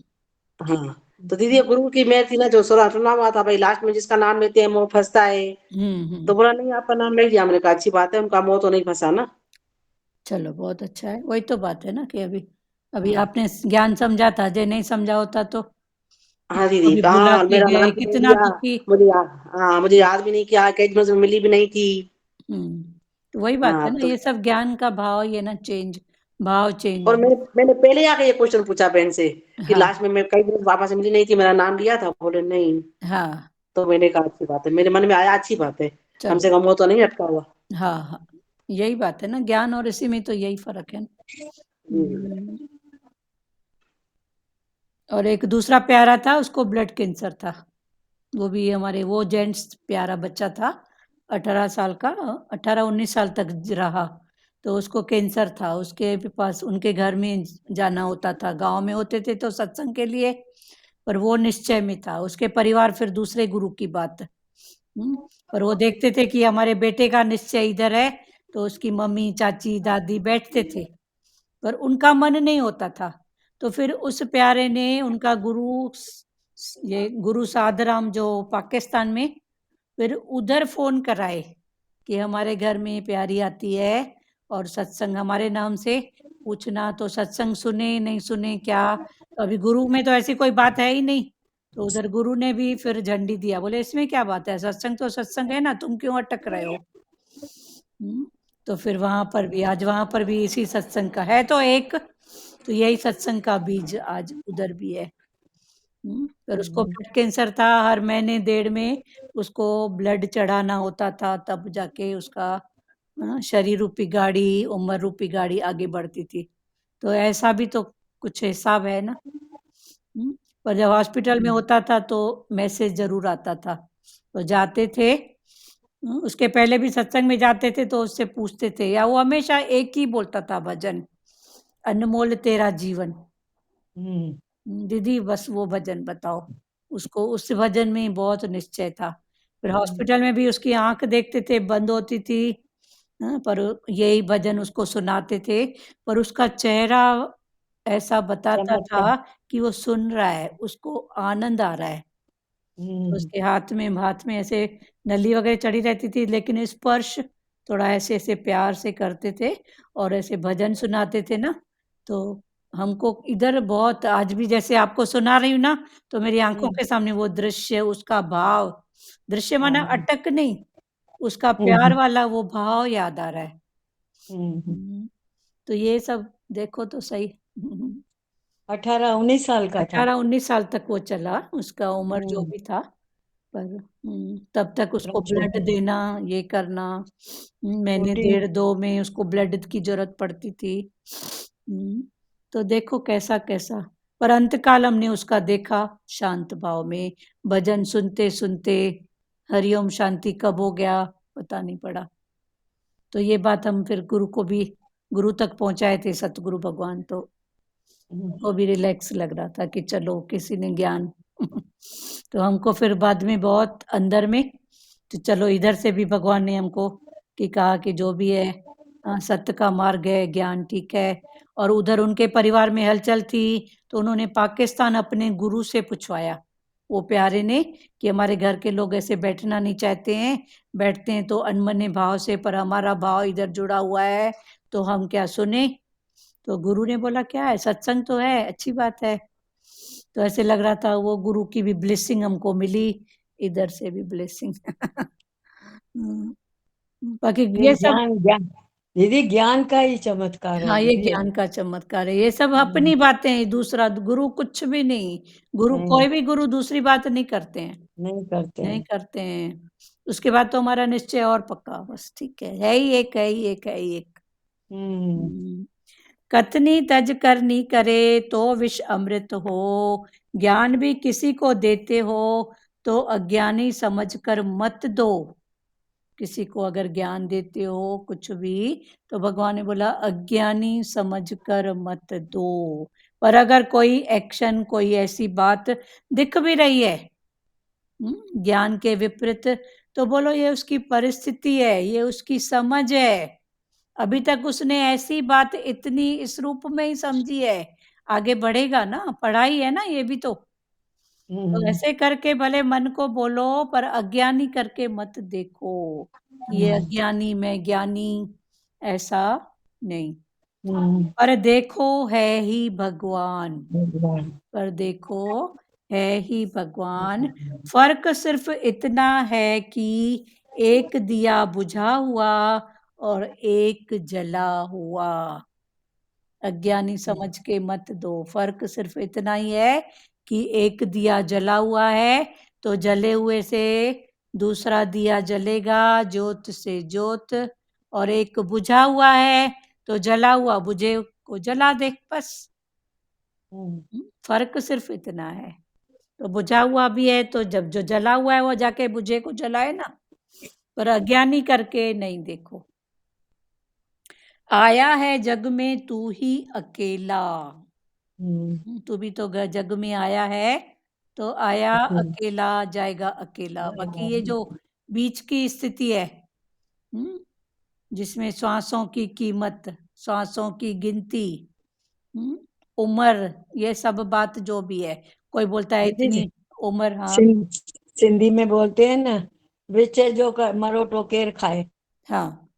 हाँ, तो दीदी ये गुरु की मेहर थी ना, जो सुना हुआ था भाई, लास्ट में जिसका नाम लेते हैं मोह फंसता है। तो हम्म, बोला नहीं, आपका नाम नहीं लिया। मैंने कहा अच्छी बात है, उनका मोह तो नहीं फंसा ना। चलो बहुत अच्छा है, वही तो बात है ना कि अभी अभी हाँ। आपने ज्ञान समझा था, जे नहीं समझा होता तो हाँ दीदी, कभी भुला कहाँ के मेरा गए, नाम भी नहीं कितना लिया। दुखी। मुझे याद, हाँ मुझे याद भी नहीं किया, कई दिनों से मिली भी नहीं थी। तो वही बात है हाँ ना, तो, ये सब ज्ञान का भाव, ये ना चेंज, भाव और चेंज। मैंने पहले आके ये क्वेश्चन पूछा बहन से कि हाँ, लास्ट में मैं कई दिन पापा से मिली नहीं थी, मेरा नाम लिया था? बोले नहीं। हाँ, तो मैंने कहा अच्छी बात है, मेरे मन में आया अच्छी बात है, कम चलो, से कम वो तो नहीं अटका हुआ। हाँ, हाँ, यही बात है ना, ज्ञान और इसी में तो यही फर्क है ना। हम्म। हम्म, और एक दूसरा प्यारा था, उसको ब्लड कैंसर था, वो भी हमारे वो जेंट्स प्यारा बच्चा था, 18 साल का, 18-19 साल तक रहा। तो उसको कैंसर था, उसके पास उनके घर में जाना होता था, गांव में होते थे तो सत्संग के लिए, पर वो निश्चय में था, उसके परिवार फिर दूसरे गुरु की बात। पर वो देखते थे कि हमारे बेटे का निश्चय इधर है, तो उसकी मम्मी चाची दादी बैठते थे, पर उनका मन नहीं होता था। तो फिर उस प्यारे ने उनका ये गुरु साधराम जो पाकिस्तान में, फिर उधर फ़ोन कराए कि हमारे घर में प्यारी आती है और सत्संग हमारे नाम से पूछना, तो सत्संग सुने, नहीं सुने क्या? तो अभी गुरु में तो ऐसी कोई बात है ही नहीं। तो उधर गुरु ने भी फिर झंडी दिया, बोले इसमें क्या बात है? सत्संग तो सत्संग है ना, तुम क्यों अटक रहे हो? तो फिर वहाँ पर भी आज वहाँ पर भी इसी सत्संग का है तो एक, तो यही सत्संग का बीज आज उधर भी है। फिर उसको ब्लड कैंसर था, हर महीने 1.5 में उसको ब्लड चढ़ाना होता था, तब जाके उसका शरीर रूपी गाड़ी, उम्र रूपी गाड़ी आगे बढ़ती थी। तो ऐसा भी तो कुछ हिसाब है ना। पर जब हॉस्पिटल में होता था तो मैसेज ज़रूर आता था, तो जाते थे। उसके पहले भी सत्संग में जाते थे तो उससे पूछते थे, या वो हमेशा एक ही बोलता था भजन, अनमोल तेरा जीवन। दीदी बस वो भजन बताओ। उसको उस भजन में बहुत निश्चय था। फिर हॉस्पिटल में भी उसकी आँख देखते थे बंद होती थी, पर यही भजन उसको सुनाते थे, पर उसका चेहरा ऐसा बताता चमकता। था कि वो सुन रहा है, उसको आनंद आ रहा है। तो उसके हाथ में ऐसे नली वगैरह चढ़ी रहती थी, लेकिन स्पर्श थोड़ा ऐसे-ऐसे प्यार से करते थे और ऐसे भजन सुनाते थे ना, तो हमको इधर बहुत आज भी जैसे आपको सुना रही हूँ ना, तो मेरी आँखों के सामने वो दृश्य, उसका भाव, दृश्य माना अटक नहीं, उसका प्यार वाला वो भाव याद आ रहा है। तो ये सब देखो तो सही। 18-19 साल का था। 18-19 साल तक वो चला, उसका उम्र जो हम्म, भी था। पर तब तक उसको बहुत ब्लड छोटा। देना, ये करना, महीने छोटी। 1.5-2 में उसको ब्लड की ज़रूरत पड़ती थी। तो देखो कैसा-कैसा, पर अंतकाल हमने उसका देखा शांत भाव में, भजन सुनते-सुनते, हरिओम शांति कब हो गया पता नहीं पड़ा। तो ये बात हम फिर गुरु तक पहुँचाए थे सतगुरु भगवान, तो उनको भी रिलैक्स लग रहा था कि चलो किसी ने ज्ञान तो हमको फिर बाद में बहुत अंदर में, तो चलो इधर से भी भगवान ने हमको कि कहा कि जो भी है सत्य का मार्ग है, ज्ञान ठीक है। और उधर उनके परिवार में हलचल थी, तो उन्होंने पाकिस्तान अपने गुरु से पूछवाया, वो प्यारे ने, कि हमारे घर के लोग ऐसे बैठना नहीं चाहते हैं, बैठते हैं तो अनमने भाव से, पर हमारा भाव इधर जुड़ा हुआ है, तो हम क्या सुने? तो गुरु ने बोला क्या है, सत्संग तो है, अच्छी बात है। तो ऐसे लग रहा था वो गुरु की भी ब्लेसिंग हमको मिली, इधर से भी ब्लेसिंग। बाकी ये ये सब, ज्ञान ज्ञान दीदी, ज्ञान का ही चमत्कार है हाँ, ये दीदी। ज्ञान का चमत्कार है। ये सब हम्म, अपनी बातें हैं, दूसरा गुरु कुछ भी नहीं। नहीं, कोई भी गुरु दूसरी बात नहीं करते हैं, नहीं करते नहीं हैं। करते हैं। उसके बाद तो हमारा निश्चय और पक्का, बस ठीक है ही एक, है ही एक, है ही एक। हम्म, हुँ। कथनी तज करनी करे तो विष अमृत हो, ज्ञान भी किसी को देते हो तो अज्ञानी समझकर मत दो। किसी को अगर ज्ञान देते हो कुछ भी, तो भगवान ने बोला अज्ञानी समझकर मत दो। पर अगर कोई एक्शन, कोई ऐसी बात दिख भी रही है, ज्ञान के विपरीत, तो बोलो ये उसकी परिस्थिति है, ये उसकी समझ है। अभी तक उसने ऐसी बात इतनी इस रूप में ही समझी है, आगे बढ़ेगा ना, पढ़ाई है ना ये भी तो। तो हम्म, ऐसे करके भले मन को बोलो, पर अज्ञानी करके मत देखो, कि ये अज्ञानी मैं ज्ञानी, ऐसा नहीं। हम्म, पर देखो है ही भगवान, भगवान। पर देखो है ही भगवान। फ़र्क सिर्फ़ इतना है कि एक दिया बुझा हुआ और एक जला हुआ। अज्ञानी समझ के मत दो, फ़र्क सिर्फ़ इतना ही है कि एक दिया जला हुआ है, तो जले हुए से दूसरा दिया जलेगा, ज्योत से ज्योत, और एक बुझा हुआ है, तो जला हुआ बुझे को जला दे, बस। हम्म, फ़र्क सिर्फ़ इतना है। तो बुझा हुआ भी है, तो जब जो जला हुआ है वो जाके बुझे को जलाए ना, पर अज्ञानी करके नहीं देखो। आया है जग में तू ही अकेला। हम्म, तू भी तो जग में आया है, तो आया हम्म, अकेला जाएगा अकेला। बाकी ये जो बीच की स्थिति है, हम्म, जिसमें श्वासों की कीमत, श्वासों की गिनती, उम्र, ये सब बात जो भी है, कोई बोलता है दीदी जी, इतनी उम्र, हाँ सिंधी में बोलते हैं ना, विच जो का मरोटो केर खाए, हाँ,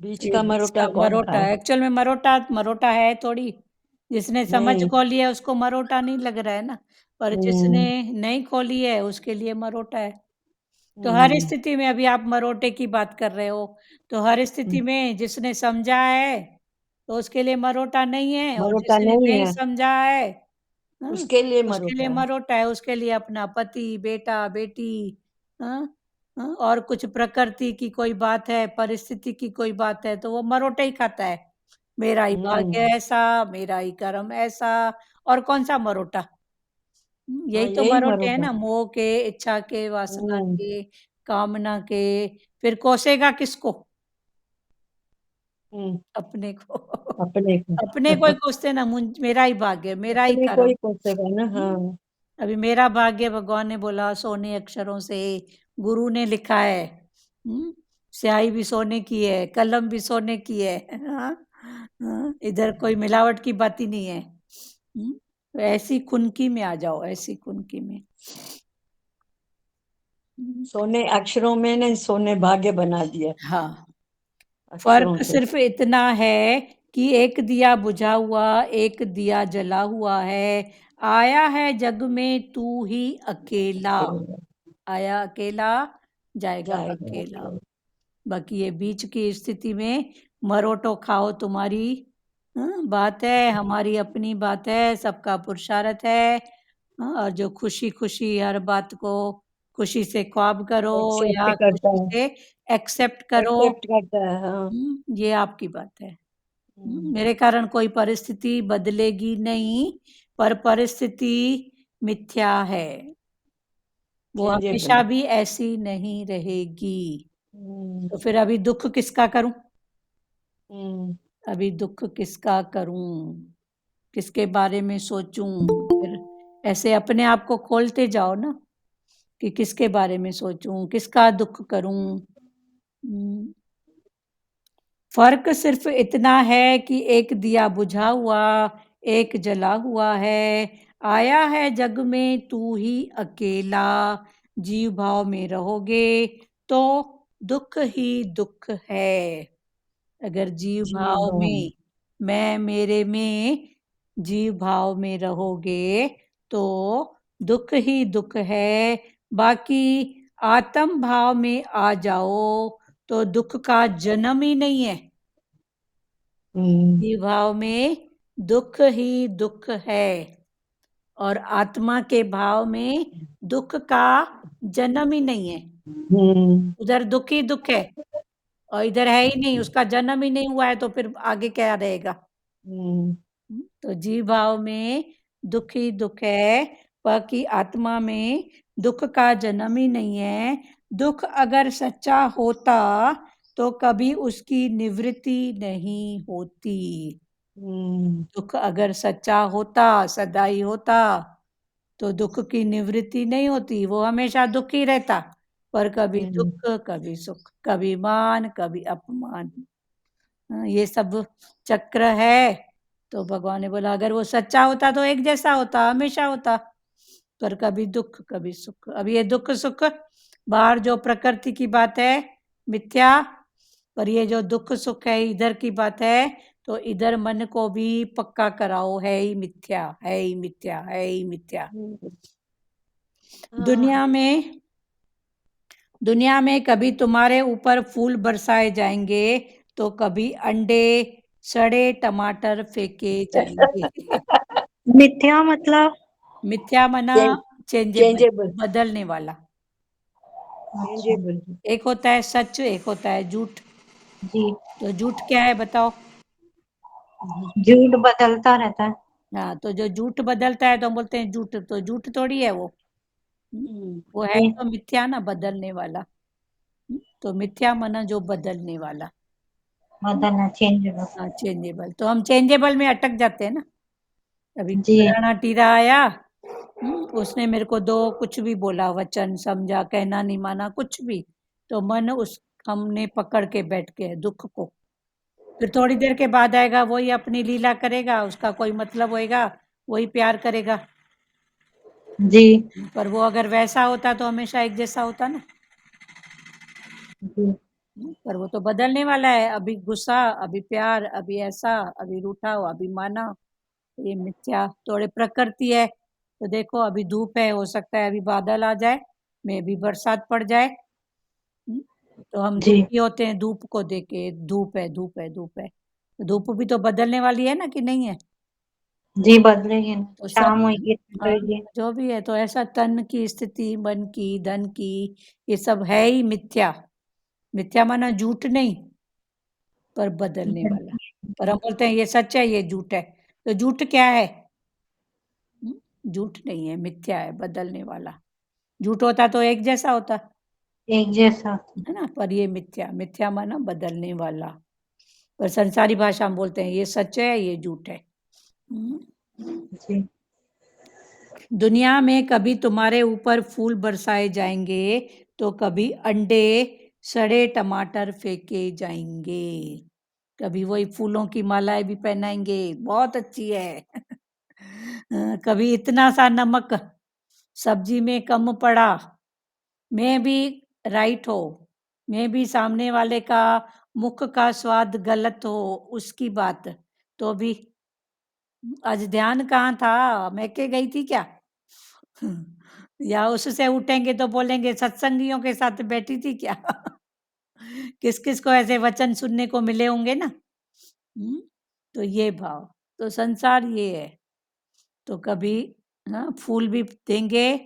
बीच ये का मरोटा इसका कौन मरोटा, खाए? एक्चुअल में मरोटा मरोटा है थोड़ी, जिसने समझ नहीं। खोली है उसको मरोटा नहीं लग रहा है ना, पर जिसने हम्म नहीं खोली है उसके लिए मरोटा है। तो हर हम्म स्थिति में, अभी आप मरोटे की बात कर रहे हो, तो हर स्थिति में जिसने समझा है तो उसके लिए मरोटा नहीं है, और मरोटा जिसने नहीं नहीं है, समझा है, हाँ, उसके लिए उसके लिए मरोटा है। मरोटा है, उसके लिए अपना पति, बेटा, बेटी, हाँ, हाँ, और कुछ प्रकृति की कोई बात है, परिस्थिति की कोई बात है, तो वो मरोटे ही खाता है। मेरा ही भाग्य हम्म ऐसा, मेरा ही कर्म ऐसा, और कौन सा मरोटा? हाँ, यही तो यही मरोटे हैं मरोटा। ना, मोह के, इच्छा के, वासना हम्म के, कामना के। फिर कोसेगा किसको? हम्म अपने को। अपने को। अपने को ही कोसते ना, मेरा ही भाग्य, मेरा ही अपने को कर्म। ही कोसेगा ना, हम्म, हाँ। अभी मेरा भाग्य भगवान ने बोला सोने अक्षरों से गुरु ने लिखा है, स्याही भी सोने की है, कलम भी सोने की है, हाँ, हाँ, इधर कोई मिलावट की बात ही नहीं है। तो ऐसी खुनकी में आ जाओ, ऐसी खुनकी में। सोने अक्षरों में नहीं, सोने भाग्य बना दिया हाँ, अक्षरों फर्क से। सिर्फ इतना है कि एक दिया बुझा हुआ, एक दिया जला हुआ है। आया है जग में तू ही अकेला, आया अकेला, जाएगा जाएगा अकेला। बाकी ये बीच की स्थिति में मरोटो खाओ तुम्हारी, बात है, हमारी अपनी बात है, सबका पुरुषार्थ है। और जो खुशी खुशी हर बात को खुशी से ख्वाब करो एक्सेप्ट या करता खुशी है, से एक्सेप्ट करो, एक्सेप्ट करता है, हाँ। ये आपकी बात है। हम्म मेरे कारण कोई परिस्थिति बदलेगी नहीं, पर परिस्थिति मिथ्या है, वो चेंजेबल। हमेशा भी ऐसी नहीं रहेगी। हम्म तो फिर अभी दुख किसका करूं? हम्म अभी दुख किसका करूं, किसके बारे में सोचूं? फिर ऐसे अपने आप को खोलते जाओ ना, कि किसके बारे में सोचूं, किसका दुख करूं। फर्क सिर्फ इतना है कि एक दिया बुझा हुआ, एक जला हुआ है। आया है जग में तू ही अकेला, जीव भाव में रहोगे तो दुख ही दुख है। अगर जीव जी भाव हाँ। में, मैं मेरे में, जीव भाव में रहोगे तो दुख ही दुख है। बाकी आत्म भाव में आ जाओ तो दुख का जन्म ही नहीं है। हम्म जीव भाव में दुख ही दुख है, और आत्मा के भाव में दुख का जन्म ही नहीं है। हम्म उधर दुख ही दुख है और इधर है ही नहीं, उसका जन्म ही नहीं हुआ है, तो फिर आगे क्या रहेगा? हम्म तो जीव भाव में दुख ही दुख है, बाकी आत्मा में दुख का जन्म ही नहीं है। दुख अगर सच्चा होता तो कभी उसकी निवृत्ति नहीं होती। हम्म दुख अगर सच्चा होता, सदा ही होता, तो दुख की निवृत्ति नहीं होती, वो हमेशा दुख ही रहता। पर कभी हम्म दुख, कभी सुख, कभी मान, कभी अपमान, ये सब चक्र है। तो भगवान ने बोला अगर वो सच्चा होता तो एक जैसा होता, हमेशा होता, पर कभी दुख, कभी सुख। अब ये दुख सुख बाहर जो प्रकृति की बात है, मिथ्या, पर ये जो दुख सुख है इधर की बात है, तो इधर मन को भी पक्का कराओ, है ही मिथ्या, है ही मिथ्या, है ही मिथ्या। हाँ। दुनिया में, दुनिया में कभी तुम्हारे ऊपर फूल बरसाए जाएंगे तो कभी अंडे, सड़े टमाटर फेंके जाएंगे। मिथ्या मतलब? मिथ्या मना चेंजेबल, चेंजेबल। बदलने वाला। अच्छा। चेंजेबल। एक होता है सच, एक होता है झूठ। जी। तो झूठ क्या है बताओ? झूठ बदलता रहता है। हाँ, तो जो झूठ बदलता है तो हम बोलते हैं झूठ, तो झूठ थोड़ी है वो। वो है जी। तो मिथ्या ना, बदलने वाला। तो मिथ्या मना जो बदलने वाला। बदलना, चेंजेबल। हाँ, चेंजेबल, तो हम चेंजेबल में अटक जाते हैं ना। अभी जी। पुराना टीरा आया, उसने मेरे को दो कुछ भी बोला, वचन समझा, कहना नहीं माना, कुछ भी, तो मन उस हमने पकड़ के बैठ के है दुख को। फिर थोड़ी देर के बाद आएगा, वही अपनी लीला करेगा, उसका कोई मतलब होएगा, वही प्यार करेगा। जी पर वो अगर वैसा होता तो हमेशा एक जैसा होता ना। जी पर वो तो बदलने वाला है, अभी गुस्सा, अभी प्यार, अभी ऐसा, अभी रूठा हो, अभी माना। ये मिथ्या थोड़े प्रकृति है। तो देखो अभी धूप है, हो सकता है अभी बादल आ जाए, में भी बरसात पड़ जाए। तो हम जी दुखी होते हैं धूप को देख के, धूप है धूप है धूप है। तो धूप भी तो बदलने वाली है ना, कि नहीं है? जी बदलेगी ना, तो सब, शाम होगी हाँ, निकलेगी। जो भी है, तो ऐसा तन की स्थिति, मन की, धन की, ये सब है ही मिथ्या। मिथ्या माना झूठ नहीं, पर बदलने वाला। पर हम बोलते हैं ये सच है, ये झूठ है। तो झूठ क्या है? झूठ नहीं है, मिथ्या है, बदलने वाला। झूठ होता तो एक जैसा होता, एक जैसा। है ना? पर ये मिथ्या, मिथ्या माना बदलने वाला। पर संसारी भाषा में बोलते हैं ये सच है, ये झूठ है। जी दुनिया में कभी तुम्हारे ऊपर फूल बरसाए जाएंगे, तो कभी अंडे, सड़े टमाटर फेंके जाएंगे। कभी वही फूलों की मालाएं भी पहनाएंगे, बहुत अच्छी है। कभी इतना सा नमक सब्जी में कम पड़ा, मैं भी राइट हो, मैं भी सामने वाले का मुख का स्वाद गलत हो, उसकी बात, तो भी आज ध्यान कहाँ था, मैं के गई थी क्या? या उससे उठेंगे तो बोलेंगे सत्संगियों के साथ बैठी थी क्या? किस किस को ऐसे वचन सुनने को मिले होंगे ना। तो ये भाव, तो संसार ये है। तो कभी फूल भी देंगे,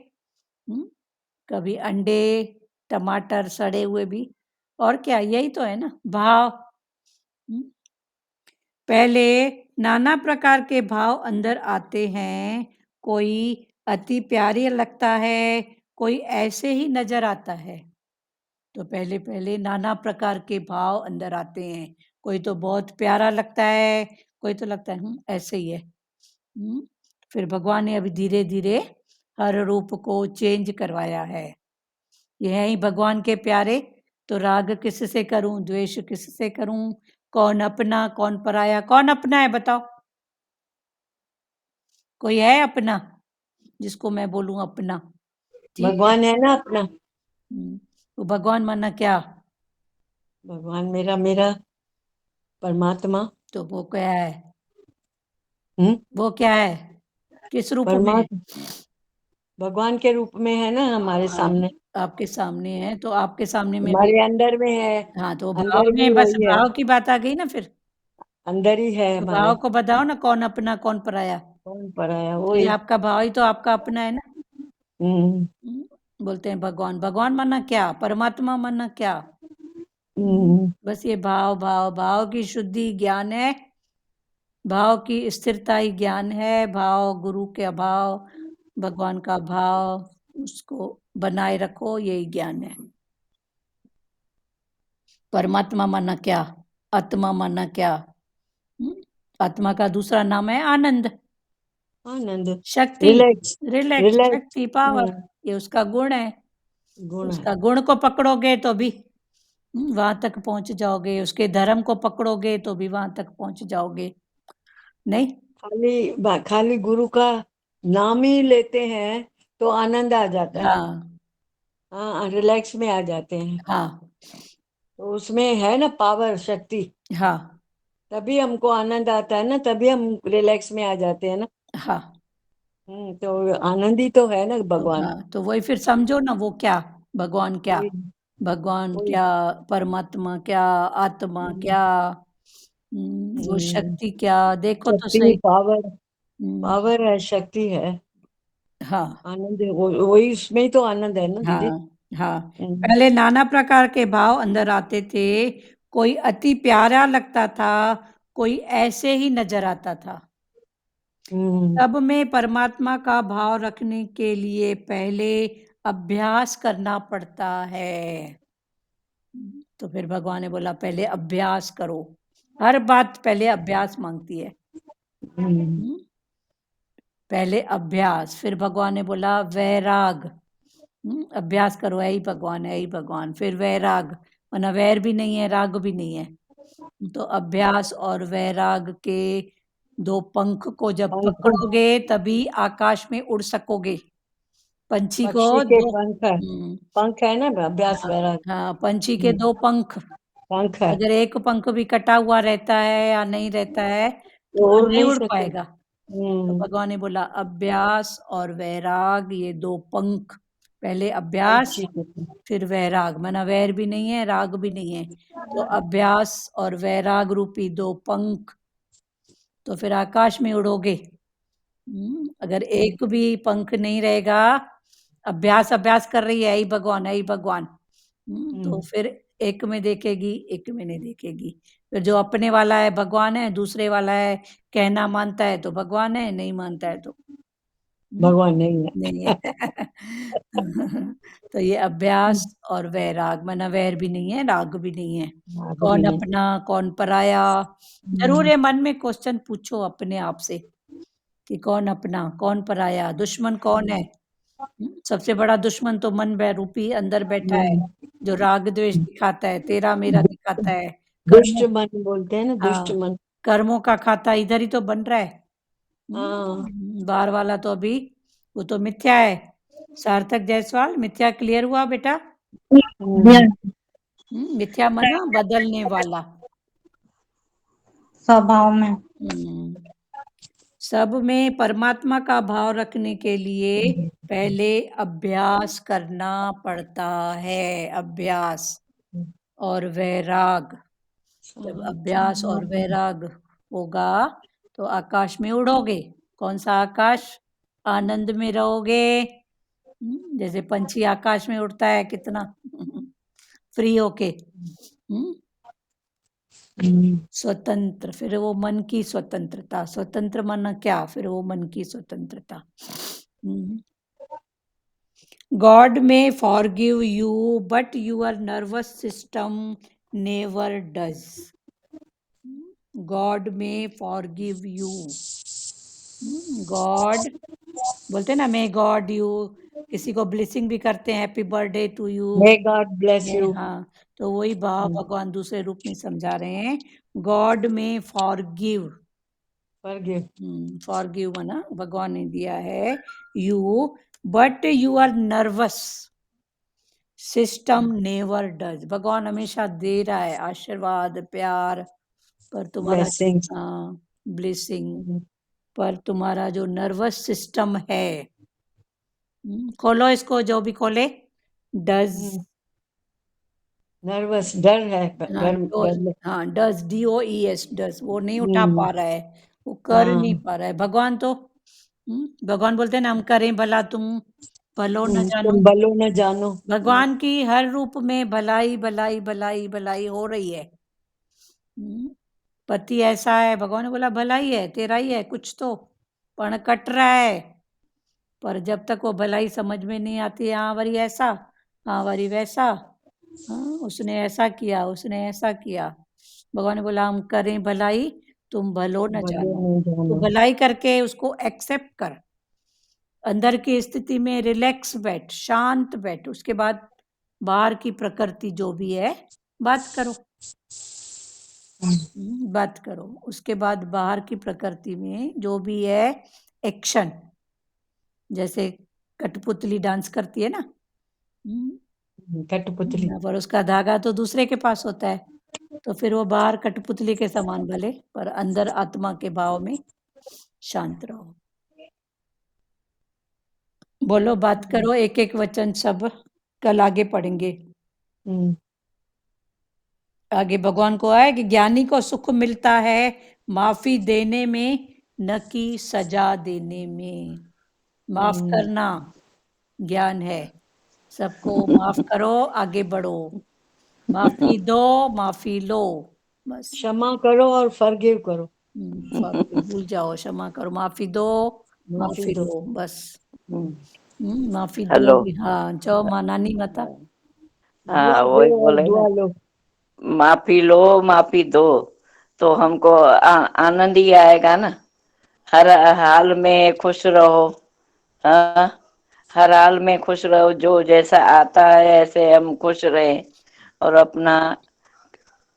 कभी अंडे, टमाटर सड़े हुए भी, और क्या, यही तो है ना भाव। पहले नाना प्रकार के भाव अंदर आते हैं, कोई अति प्यारी लगता है, कोई ऐसे ही नजर आता है। तो पहले पहले नाना प्रकार के भाव अंदर आते हैं, कोई तो बहुत प्यारा लगता है, कोई तो लगता है ऐसे ही है। फिर भगवान ने अभी धीरे धीरे हर रूप को चेंज करवाया है। ये है ही भगवान के प्यारे। तो राग किससे करूं, द्वेष किससे करूं, कौन अपना कौन पराया? कौन अपना है बताओ? कोई है अपना जिसको मैं बोलूं अपना? ठीक है। भगवान है ना अपना। तो भगवान माना क्या? भगवान मेरा मेरा परमात्मा। तो वो क्या है? हम्म वो क्या है? किस रूप में है? परमात्मा भगवान के रूप में है ना हमारे हाँ, सामने, आपके सामने है, तो आपके सामने में भी, हमारे अंदर में है। हाँ, तो भाव अंदर भी में, बस वही है, भाव की बात आ गई ना फिर। अंदर ही है तो हमारे। भाव को बताओ ना, कौन अपना कौन पराया? कौन पराया तो ये वही। आपका भाव ही तो आपका अपना है ना। हम्म बोलते हैं भगवान, भगवान माना क्या, परमात्मा माना क्या? हम्म बस ये भाव, भाव, भाव की शुद्धि ज्ञान है, भाव की स्थिरता ही ज्ञान है। भाव गुरु के अभाव, भगवान का भाव, उसको बनाए रखो, यही ज्ञान है। परमात्मा माना क्या, आत्मा माना क्या? आत्मा का दूसरा नाम है आनंद, आनंद, शक्ति, रिलैक्स, रिलैक्स, रिलैक्स। शक्ति, पावर, ये उसका गुण है। गुण है। उसका गुण को पकड़ोगे तो भी वहां तक पहुंच जाओगे, उसके धर्म को पकड़ोगे तो भी वहां तक पहुंच जाओगे। नहीं, खाली गुरु का नाम ही लेते हैं तो आनंद आ जाता है। हाँ हाँ, रिलैक्स में आ जाते हैं। हाँ तो उसमें है ना पावर, शक्ति, हाँ तभी हमको आनंद आता है ना, तभी हम रिलैक्स में आ जाते हैं ना। हाँ। तो आनंद ही तो है ना तो भगवान। हाँ, तो वही फिर समझो ना, वो क्या, भगवान क्या, वही भगवान वही क्या, परमात्मा क्या, आत्मा हम्म, क्या, वो हम्म, शक्ति क्या, देखो तो शक्ति, सही। पावर, हम्म, पावर है, शक्ति है, हाँ आनंद है, वही उसमें ही तो आनंद है ना दीदी। हाँ हाँ। हम्म पहले नाना प्रकार के भाव अंदर आते थे, कोई अति प्यारा लगता था, कोई ऐसे ही नजर आता था। हम्म सब में परमात्मा का भाव रखने के लिए पहले अभ्यास करना पड़ता है। तो फिर भगवान ने बोला पहले अभ्यास करो, हर बात पहले अभ्यास मांगती है। हम्म पहले अभ्यास, फिर भगवान ने बोला वैराग, अभ्यास करो, है ही भगवान, है ही भगवान, फिर वैराग, वरना वैर भी नहीं है, राग भी नहीं है। तो अभ्यास और वैराग के 2 पंख को जब पंख। पकड़ोगे तभी आकाश में उड़ सकोगे। पंछी को पक्षी के 2 पंख है, पंख है ना अभ्यास वैराग, हाँ, पंछी के 2 पंख। पंख है अगर एक पंख भी कटा हुआ रहता है या नहीं रहता है तो तो वो उड़ नहीं नहीं उड़ सके। पाएगा। तो भगवान ने बोला अभ्यास और वैराग ये 2 पंख, पहले अभ्यास पक्षी के पंख। फिर वैराग, माना वैर भी नहीं है, राग भी नहीं है। तो अभ्यास और वैराग रूपी 2 पंख, तो फिर आकाश में उड़ोगे। अगर एक भी पंख नहीं रहेगा, अभ्यास अभ्यास कर रही है ऐ भगवान ऐ भगवान, तो फिर एक में देखेगी, एक में नहीं देखेगी। फिर जो अपने वाला है भगवान है, दूसरे वाला है कहना मानता है तो भगवान है, नहीं मानता है तो भगवान नहीं है। नहीं है। तो ये अभ्यास और वैराग, माना वैर भी नहीं है, राग भी नहीं है। राग भी कौन नहीं। अपना कौन पराया, जरूर ये मन में क्वेश्चन पूछो अपने आप से कि कौन अपना कौन पराया, दुश्मन कौन है। सबसे बड़ा दुश्मन तो मन रूपी अंदर बैठा है, जो राग द्वेष दिखाता है, तेरा मेरा दिखाता है, दुष्ट कर्मों मन बोलते हैं ना, दुष्ट हाँ मन। कर्मों का खाता इधर ही तो बन रहा है। हाँ। बाहर वाला तो अभी वो तो मिथ्या है। सार्थक जायसवाल, मिथ्या क्लियर हुआ बेटा? मिथ्या मना बदलने वाला। स्वभाव में। सब में परमात्मा का भाव रखने के लिए पहले अभ्यास करना पड़ता है, अभ्यास और वैराग। जब अभ्यास और वैराग होगा तो आकाश में उड़ोगे। कौन सा आकाश? आनंद में रहोगे। जैसे पंछी आकाश में उड़ता है कितना फ्री होके, स्वतंत्र। फिर वो मन की स्वतंत्रता, स्वतंत्र मन क्या? फिर वो मन की स्वतंत्रता। God may forgive you, but your nervous system never does. God may forgive you. God बोलते हैं ना, मे गॉड यू, किसी को ब्लेसिंग भी करते हैं, happy birthday to you. May God bless you. हाँ, तो वही भाव भगवान दूसरे रूप में समझा रहे हैं। God may forgive, Forgive. Forgive मना भगवान ने दिया है you, but your nervous system never does. भगवान हमेशा दे रहा है आशीर्वाद प्यार, पर तुम्हारा Blessings. ब्लेसिंग, पर तुम्हारा जो नर्वस सिस्टम है, खोलो इसको, जो भी खोले, डज, नर्वस, डर है, डर में। हाँ डज, DOES डज, वो नहीं उठा पा रहा है, वो कर नहीं पा रहा है। भगवान तो भगवान बोलते हैं ना, हम करें भला तुम भलो न जानो। तुम भलो न जानो। भगवान की हर रूप में भलाई भलाई भलाई भलाई हो रही है। पति ऐसा है, भगवान ने बोला भलाई है, तेरा ही है, कुछ तो पण कट रहा है। पर जब तक वो भलाई समझ में नहीं आती, हाँ वरी ऐसा, हाँ वरी वैसा, हाँ उसने ऐसा किया, उसने ऐसा किया। भगवान ने बोला हम करें भलाई, तुम भलो न जानो। तो भलाई करके उसको एक्सेप्ट कर, अंदर की स्थिति में रिलैक्स बैठ, शांत बैठ। उसके बाद बाहर की प्रकृति जो भी है बात करो, बात करो। उसके बाद बाहर की प्रकृति में जो भी है एक्शन, जैसे कठपुतली डांस करती है ना, कठपुतली। पर उसका धागा तो दूसरे के पास होता है, तो फिर वो बाहर कठपुतली के समान भले, पर अंदर आत्मा के भाव में शांत रहो। बोलो, बात करो, एक एक वचन सब कल आगे पढ़ेंगे। आगे भगवान को आए कि ज्ञानी को सुख मिलता है माफी देने में, न कि सजा देने में। माफ करना ज्ञान है। सबको माफ करो, आगे बढ़ो, माफी दो, माफी लो, बस। क्षमा करो और फॉरगिव करो। भूल जाओ, क्षमा करो, माफी दो, माफी लो, बस। माफी दो। हेलो। हाँ जाओ, माँ नानी माता। हाँ दुआ वही दो और बोले दुआ ना, लो। माफी लो माफी दो, तो हमको आनंद ही आएगा ना। हर हाल में खुश रहो। हाँ, हर हाल में खुश रहो, जो जैसा आता है ऐसे हम खुश रहें और अपना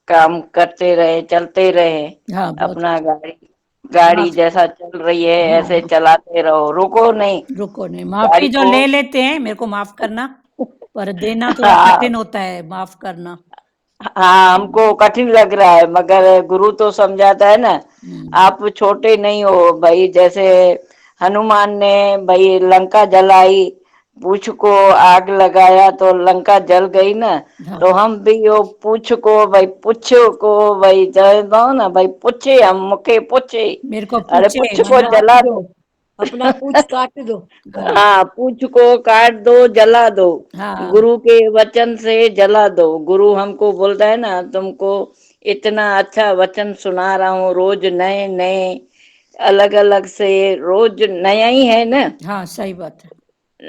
काम करते रहे, चलते रहे। हाँ, बहुत अपना गाड़ी माफ जैसा चल रही है ऐसे हाँ, चलाते रहो, रुको नहीं रुको नहीं। गाड़ी माफ़ी जो को। ले लेते हैं, मेरे को माफ़ करना, पर देना थोड़ा हाँ कठिन होता है, माफ़ करना। हाँ, हमको कठिन लग रहा है मगर गुरु तो समझाता है ना। हुँ, आप छोटे नहीं हो भाई, जैसे हनुमान ने भाई लंका जलाई, पूछ को आग लगाया तो लंका जल गई ना। हाँ, तो हम भी वो पूछ को भाई, पूछो को भाई जल दो ना भाई, पूछे हम मुखे पूछे। मेरे को अरे पूछे पूछ को मना काट जला दो, दो। अपना पूछ काट दो। हाँ, पूछ को काट दो, जला दो। हाँ, गुरु के वचन से जला दो। गुरु हमको बोलता है ना, तुमको इतना अच्छा वचन सुना रहा हूँ, रोज नए नए अलग अलग से, रोज नया ही है ना, हाँ, सही बात है।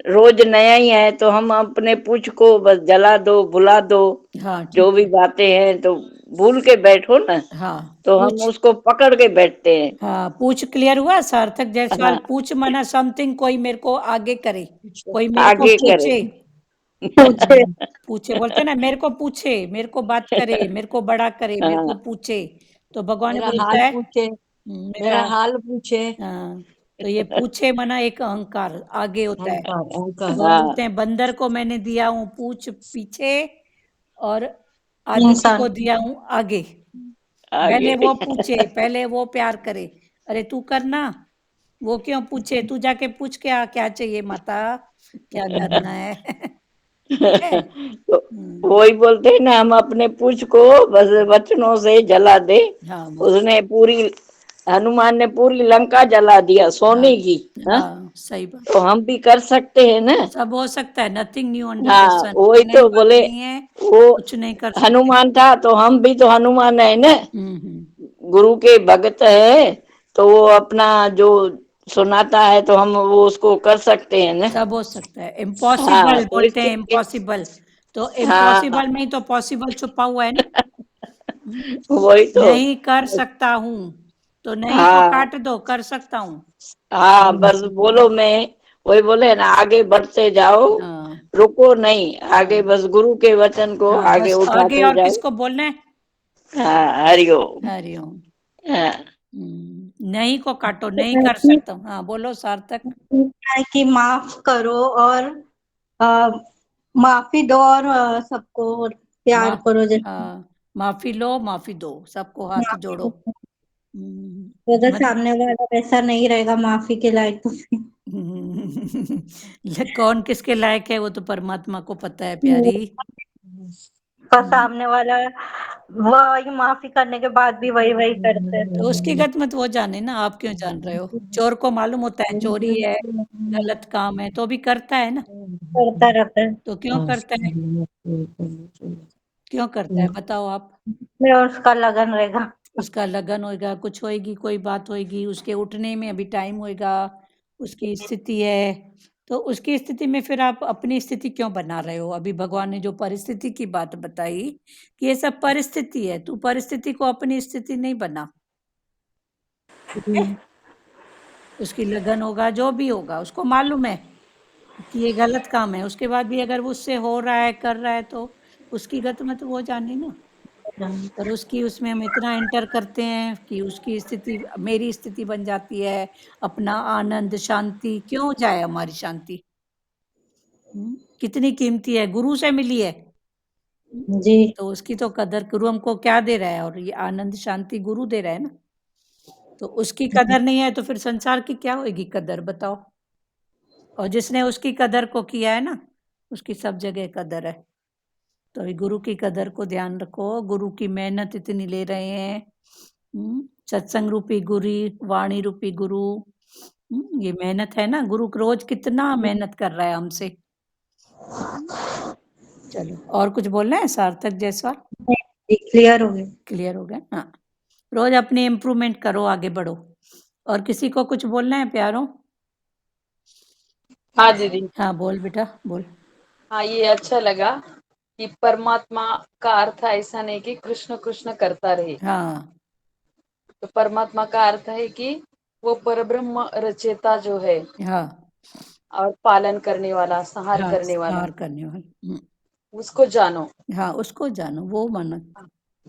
रोज नया ही है। तो हम अपने पूछ को बस जला दो, भुला दो। हाँ, जो ठीक भी है। बातें हैं तो भूल के बैठो ना, हाँ, तो हम पूछ उसको पकड़ के बैठते हैं। हाँ, पूछ क्लियर हुआ? सार्थक जायसवाल, हाँ, पूछ माना समथिंग, कोई मेरे को आगे करे, कोई मेरे को आगे करे। पूछे। पूछे। पूछे बोलते हैं ना, मेरे को पूछे, मेरे को बात करे, मेरे को बड़ा करे, मेरे को हाँ पूछे। तो भगवान ने मेरा बोलता हाल है पूछे, मेरा मेरा हाल पूछे। हाँ, तो ये पूछे माना एक अहंकार आगे होता है। अहंकार, अहंकार। भगवान बोलते हैं बंदर को मैंने दिया हूँ पूछ पीछे, और आदमी इंसान। को दिया हूँ आगे। आगे। पहले वो पूछे, पहले वो प्यार करे। अरे तू करना, वो क्यों पूछे? तू जाके पूछ के आ, क्या चाहिए माता, क्या करना है? ठीक है? तो हुँ, वही बोलते हैं ना, हम अपने पूछ को बस वचनों से जला दे। हाँ, बहुत उसने पूरी, हनुमान ने पूरी लंका जला दिया हाँ, सोने की। हाँ, हाँ, सही बात। तो हम भी कर सकते हैं ना। सब हो सकता है, नथिंग न्यू अंडर द हाँ सन, वही नई तो बात बोले, नहीं है, वो कुछ नहीं कर सकते। हनुमान था तो हम भी तो हनुमान है ना, हुँ, हुँ, गुरु के भक्त है। तो वो अपना जो सुनाता है तो हम वो उसको कर सकते हैं ना। सब हो सकता है। हाँ इम्पॉसिबल तो बोलते हैं, इसलिए। इम्पॉसिबल, तो हाँ इम्पॉसिबल में ही तो पॉसिबल छुपा हुआ है ना। हुँ, वही तो। नहीं कर सकता हूँ, तो नहीं को हाँ काट दो, कर सकता हूँ। हाँ, बस बोलो मैं, वही बोले ना, आगे बढ़ते जाओ, हाँ, रुको नहीं, आगे हाँ, बस गुरु के वचन को हाँ, आगे बस आगे उठाते और जाओ। किसको बोलना है? हाँ, हरिओम। हरि ओम। हाँ नहीं को काटो, नहीं है कर कि सकता हूँ। हाँ, बोलो सार्थक। है कि माफ करो और अ, माफी दो और सबको प्यार माफ करो, जैसे माफी लो, माफी दो, सबको हाथ माफी जोड़ो। दो। हम्म, तो अगर मत सामने वाला वैसा नहीं रहेगा माफी के लायक, तो फिर ये कौन किसके लायक है वो तो परमात्मा को पता है प्यारी। का हम्म, सामने वाला वही माफी करने के बाद भी वही वही करते हैं, तो उसकी गत मत वो जाने ना, आप क्यों जान रहे हो? चोर को मालूम होता है चोरी है, गलत काम है, तो भी करता है ना। करता रहता है। तो क्यों करता है? क्यों करता है बताओ आप? फिर उसका लगन रहेगा। उसका लगन होएगा, कुछ होएगी, कोई बात होएगी, उसके उठने में अभी टाइम होएगा, उसकी स्थिति है, तो उसकी स्थिति में फिर आप अपनी स्थिति क्यों बना रहे हो? अभी भगवान ने जो परिस्थिति की बात बताई कि ये सब परिस्थिति है, तू परिस्थिति को अपनी स्थिति नहीं बना। ठीक है? उसकी लगन होगा, जो भी होगा, उसको मालूम है कि ये गलत काम है, उसके बाद भी अगर वो उससे हो रहा है, कर रहा है, तो उसकी गत में तो वो जाने ना। पर उसकी उसमें हम इतना एंटर करते हैं कि उसकी स्थिति मेरी स्थिति बन जाती है, अपना आनंद, शांति क्यों जाए हमारी शांति? कितनी कीमती है, गुरु से मिली है। जी। तो उसकी तो कदर, गुरु हमको क्या दे रहा है, और ये आनंद, शांति गुरु दे रहा है ना। तो उसकी कदर नहीं है तो फिर संसार की क्या होएगी कदर बताओ? और जिसने उसकी कदर को किया है ना, उसकी सब जगह कदर है। तो ये गुरु की कदर को ध्यान रखो, गुरु की मेहनत इतनी ले रहे हैं। सत्संग रूपी गुरु, वाणी रूपी गुरु, ये मेहनत है ना, गुरु रोज कितना मेहनत कर रहा है हमसे। चलो, और कुछ बोलना है सार्थक जैसा? क्लियर हो गए। क्लियर हो गया? हाँ, रोज अपनी इम्प्रूवमेंट करो, आगे बढ़ो। और किसी को कुछ बोलना है प्यारों? हाँ दीदी। हाँ, बोल बेटा, बोल। हाँ, ये अच्छा लगा कि परमात्मा का अर्थ ऐसा नहीं कि कृष्ण कृष्ण करता रहे। हाँ, तो परमात्मा का अर्थ है कि वो परब्रह्म रचेता जो है हाँ, और पालन करने वाला, संहार हाँ, करने वाला। संहार करने वाला। उसको जानो। हाँ, उसको जानो, वो माना।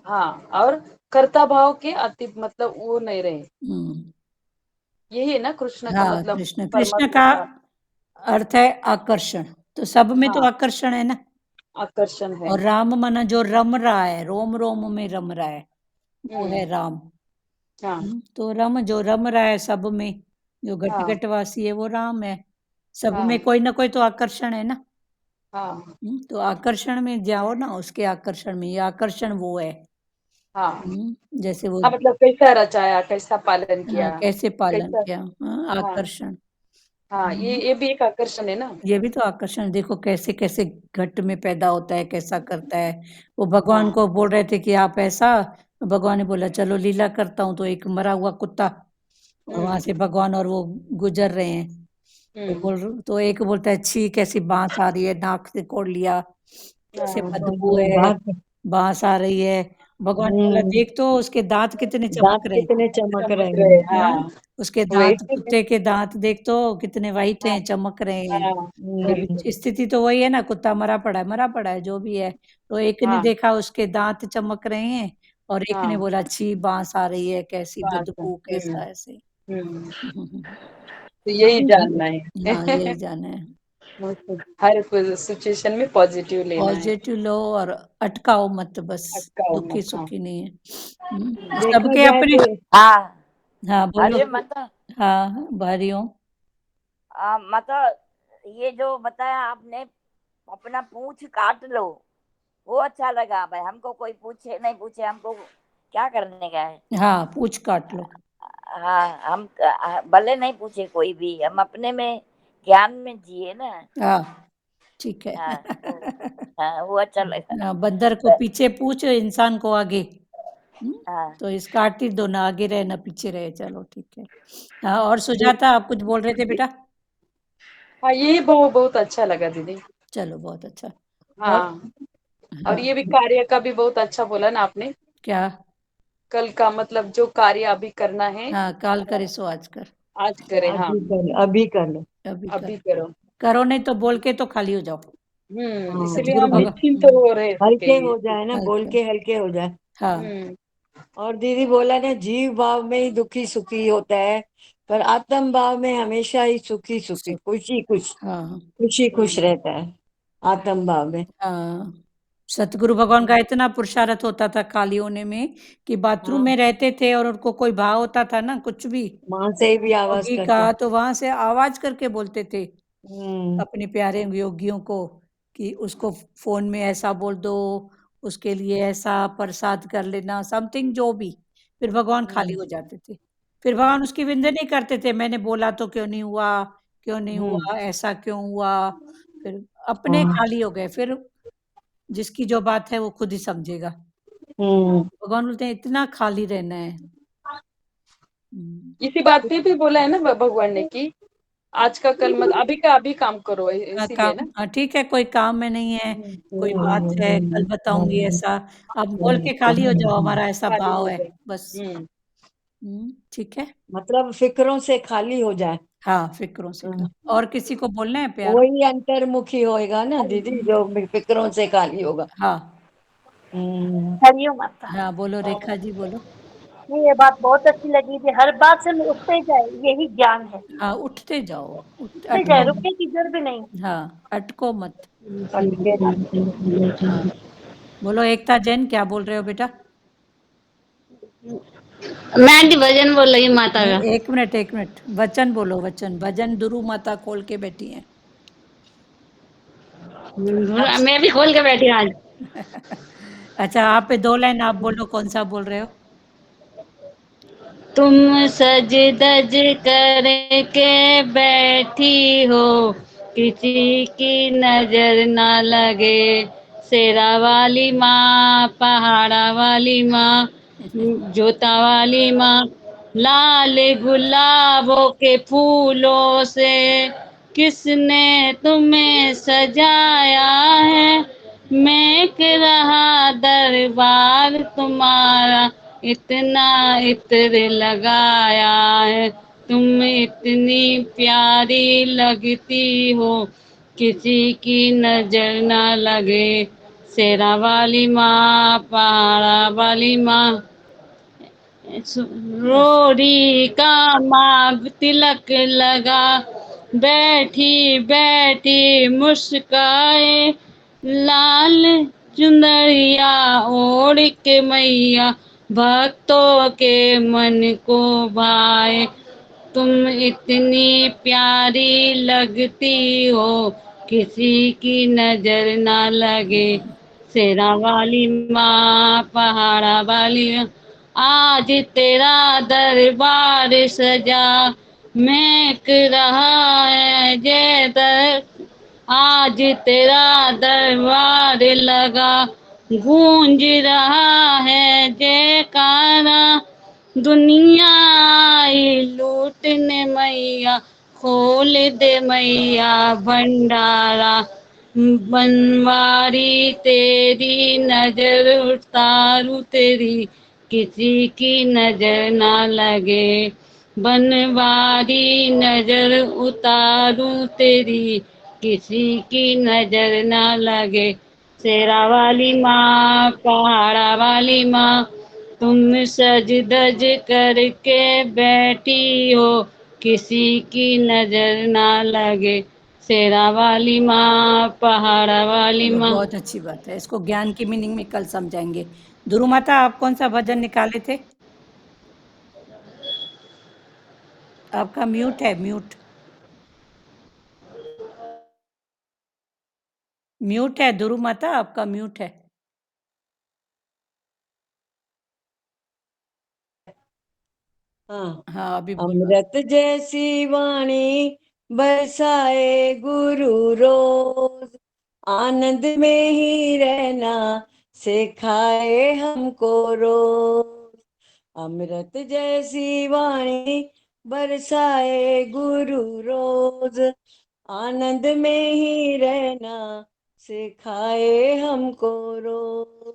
हाँ, और कर्ता भाव के अति मतलब वो नहीं रहे। हम्म। यही है ना कृष्ण का हाँ, मतलब कृष्ण कृष्ण परमात्मा का का। अर्थ है आकर्षण, तो सब में तो हाँ, आकर्षण है ना। आकर्षण है। और राम माना जो रम रहा है, रोम रोम में रम रहा है, वो है राम। हाँ, तो रम जो रम रहा है सब में, जो घट हाँ, घटवासी है वो राम है। सब हाँ, में कोई ना कोई तो आकर्षण है ना। हाँ, तो आकर्षण में जाओ ना, उसके आकर्षण में, ये आकर्षण वो है। हाँ, जैसे वो, हाँ, मतलब कैसा रचाया, कैसा पालन हाँ, किया, कैसे पालन कैसा। किया, हाँ, हाँ, आकर्षण। हाँ, ये भी एक आकर्षण है ना। ये भी तो आकर्षण, देखो कैसे कैसे घट में पैदा होता है, कैसा करता है। वो भगवान हाँ, को बोल रहे थे कि आप ऐसा, भगवान ने बोला चलो लीला करता हूँ, तो एक मरा हुआ कुत्ता, और वहां से भगवान और वो गुजर रहे हैं, तो एक बोलता है छी कैसी बांस आ रही है, नाक से कोड़ लिया, कैसे बदबू ये है, दांत बांस आ रही है। भगवान ने बोला देख तो उसके दांत कितने दांत चमक रहे कितने चमक चमक रहे रहे, हैं। हैं। हाँ, उसके दांत, वैसे भी। कुत्ते के दांत देख तो कितने वाइट हाँ, हैं, चमक रहे हैं। हाँ, तो बिल्कुल। स्थिति तो वही है ना, कुत्ता मरा पड़ा है जो भी है। तो एक ने हाँ, देखा उसके दांत चमक रहे हैं, और एक ने हाँ, बोला छी बांस आ रही है, कैसी बात है। बदबू, कैसा ऐसे। हम्म, तो यही जानना हाँ, है। यही जाना है। हर सिचुएशन में पॉजिटिव लेना है। पॉजिटिव लो और अटकाओ मत बस, अटकाओ दुखी मत, हाँ। सुखी नहीं है। देखा सबके जाए अपने, तो हाँ। हाँ बोलो। अरे मतलब हाँ, भारी हो। मतलब ये जो बताया आपने, अपना पूंछ काट लो, वो अच्छा लगा भाई। हमको कोई पूछे नहीं पूछे, हमको क्या करने का है। हाँ, पूछ काट लो। हाँ, हम भले नहीं पूछे कोई भी, हम अपने में ज्ञान में जिए ना। हाँ, ठीक है। हाँ, वो अच्छा लगा। हाँ, बंदर को पीछे पूछ, इंसान को आगे। हाँ, तो इस काट दो ना, आगे रहे ना पीछे रहे, चलो ठीक है। हाँ, और सुजाता आप कुछ बोल रहे थे बेटा। हाँ, ये बहुत बहुत अच्छा लगा दीदी। चलो बहुत अच्छा। और हाँ, और हाँ, ये भी कार्य का भी बहुत अच्छा बोला ना आपने। क्या। कल का मतलब जो कार्य अभी करना है, हाँ, काल करे सो आज कर। आज करें। हाँ, अभी कर लो। अभी कर, अभी करो। करो नहीं तो बोल के तो खाली हो जाओ। इसलिए सतगुरु हम भगवान, निश्चिंत हो रहे हल्के के। हो जाए ना, बोल हल्के, के हल्के हो जाए। हाँ, हम्म, और दीदी बोला ना, जीव भाव में ही दुखी सुखी होता है, पर आत्म भाव में हमेशा ही सुखी सुखी, सुख, खुशी खुश, हाँ, खुशी खुश रहता है आत्म भाव में। हाँ। सतगुरु भगवान का इतना पुरुषार्थ होता था खाली होने में, कि बाथरूम हाँ, में रहते थे और उनको कोई भाव होता था ना कुछ भी, माँ से भी आवाज योगी करते। का, तो वहां से आवाज करके बोलते थे हम्म। अपने प्यारे योगियों को, कि उसको फोन में ऐसा बोल दो, उसके लिए ऐसा प्रसाद कर लेना, समथिंग जो भी। फिर भगवान खाली हो जाते थे। फिर भगवान उसकी विंदे नहीं करते थे, मैंने बोला तो क्यों नहीं हुआ, क्यों नहीं हम्म। हुआ, ऐसा क्यों हुआ। फिर अपने हाँ। खाली हो गए। फिर जिसकी जो बात है वो खुद ही समझेगा। हम्म। भगवान बोलते हैं इतना खाली रहना है। हम्म। इसी बात पे भी बोला है ना भगवान ने कि आज का कल मत, अभी का अभी काम करो, हाँ, इसीलिए काम, ना। हाँ ठीक है, कोई काम में नहीं है, कोई बात है कल बताऊंगी ऐसा। अब बोल के खाली हो जाओ, हमारा ऐसा खाली भाव हो है जाए। बस। हम्म, ठीक है। मतलब फिक्रों से खाली हो जाए। हाँ, फिक्रों से हाँ, और किसी को बोलना है प्यारो। वही अंतर्मुखी होएगा ना दीदी, जो फिक्रों से खाली होगा। हाँ, हम्म। हरिओम माता। हाँ बोलो रेखा जी बोलो। नहीं, ये बात बहुत अच्छी लगी कि हर बात से हम उठते जाए, यही ज्ञान है। हाँ, उठते जाओ, उठते जाए, अटको मत। रुकने की जरूरत भी नहीं। हाँ, अटको मत। अटके ना। हाँ, बोलो एकता जैन, क्या बोल रहे हो बेटा। मैं आंटी भजन बोल रही हूँ माता नहीं, का। एक मिनट, वचन बोलो, वचन, भजन दुरु माता खोल के बैठी है। मैं भी खोल के बैठी हूँ आज। अच्छा, आप पे 2 लाइन आप बोलो, कौन सा बोल रहे हो। तुम सज धज करके बैठी हो, किसी की नजर ना लगे। शेरा वाली माँ, पहाड़ा वाली माँ, जोता वाली माँ, लाल गुलाबों के फूलों से किसने तुम्हें सजाया है। मैं रहा दरबार तुम्हारा, इतना इत्र लगाया है। तुम इतनी प्यारी लगती हो, किसी की नजर ना लगे। शेरा वाली माँ, पहाड़ा वाली माँ, रोड़ी का माँ तिलक लगा, बैठी बैठी मुस्काए, लाल चुनरिया ओढ़ के मैया भक्तों के मन को भाए। तुम इतनी प्यारी लगती हो, किसी की नजर ना लगे। शेरा वाली माँ, पहाड़ा वाली माँ, आज तेरा दरबार सजा, महक रहा है जय दर। आज तेरा दरबार लगा, गूंज रहा है जयकारा। दुनिया आई लूटने मैया, खोल दे मैया भंडारा। बनवारी तेरी नजर उतारू तेरी, किसी की नजर ना लगे। बनवारी नजर उतारू तेरी, किसी की नजर ना लगे। शेरा वाली माँ, पहाड़ा वाली माँ, तुम सज धज करके बैठी हो, किसी की नजर ना लगे। शेरा वाली माँ, पहाड़ा वाली चलो माँ। बहुत अच्छी बात है, इसको ज्ञान की मीनिंग में कल समझाएंगे। ध्रुव माता, आप कौन सा भजन निकाले थे? आपका म्यूट है, म्यूट म्यूट है ध्रुव माता, आपका म्यूट है। हाँ। हाँ अभी बोलो। अमृत जैसी वाणी बरसाए गुरु रोज, आनंद में ही रहना सिखाए हमको रोज। अमृत जैसी वाणी बरसाए गुरु रोज, आनंद में ही रहना सिखाए हमको रोज।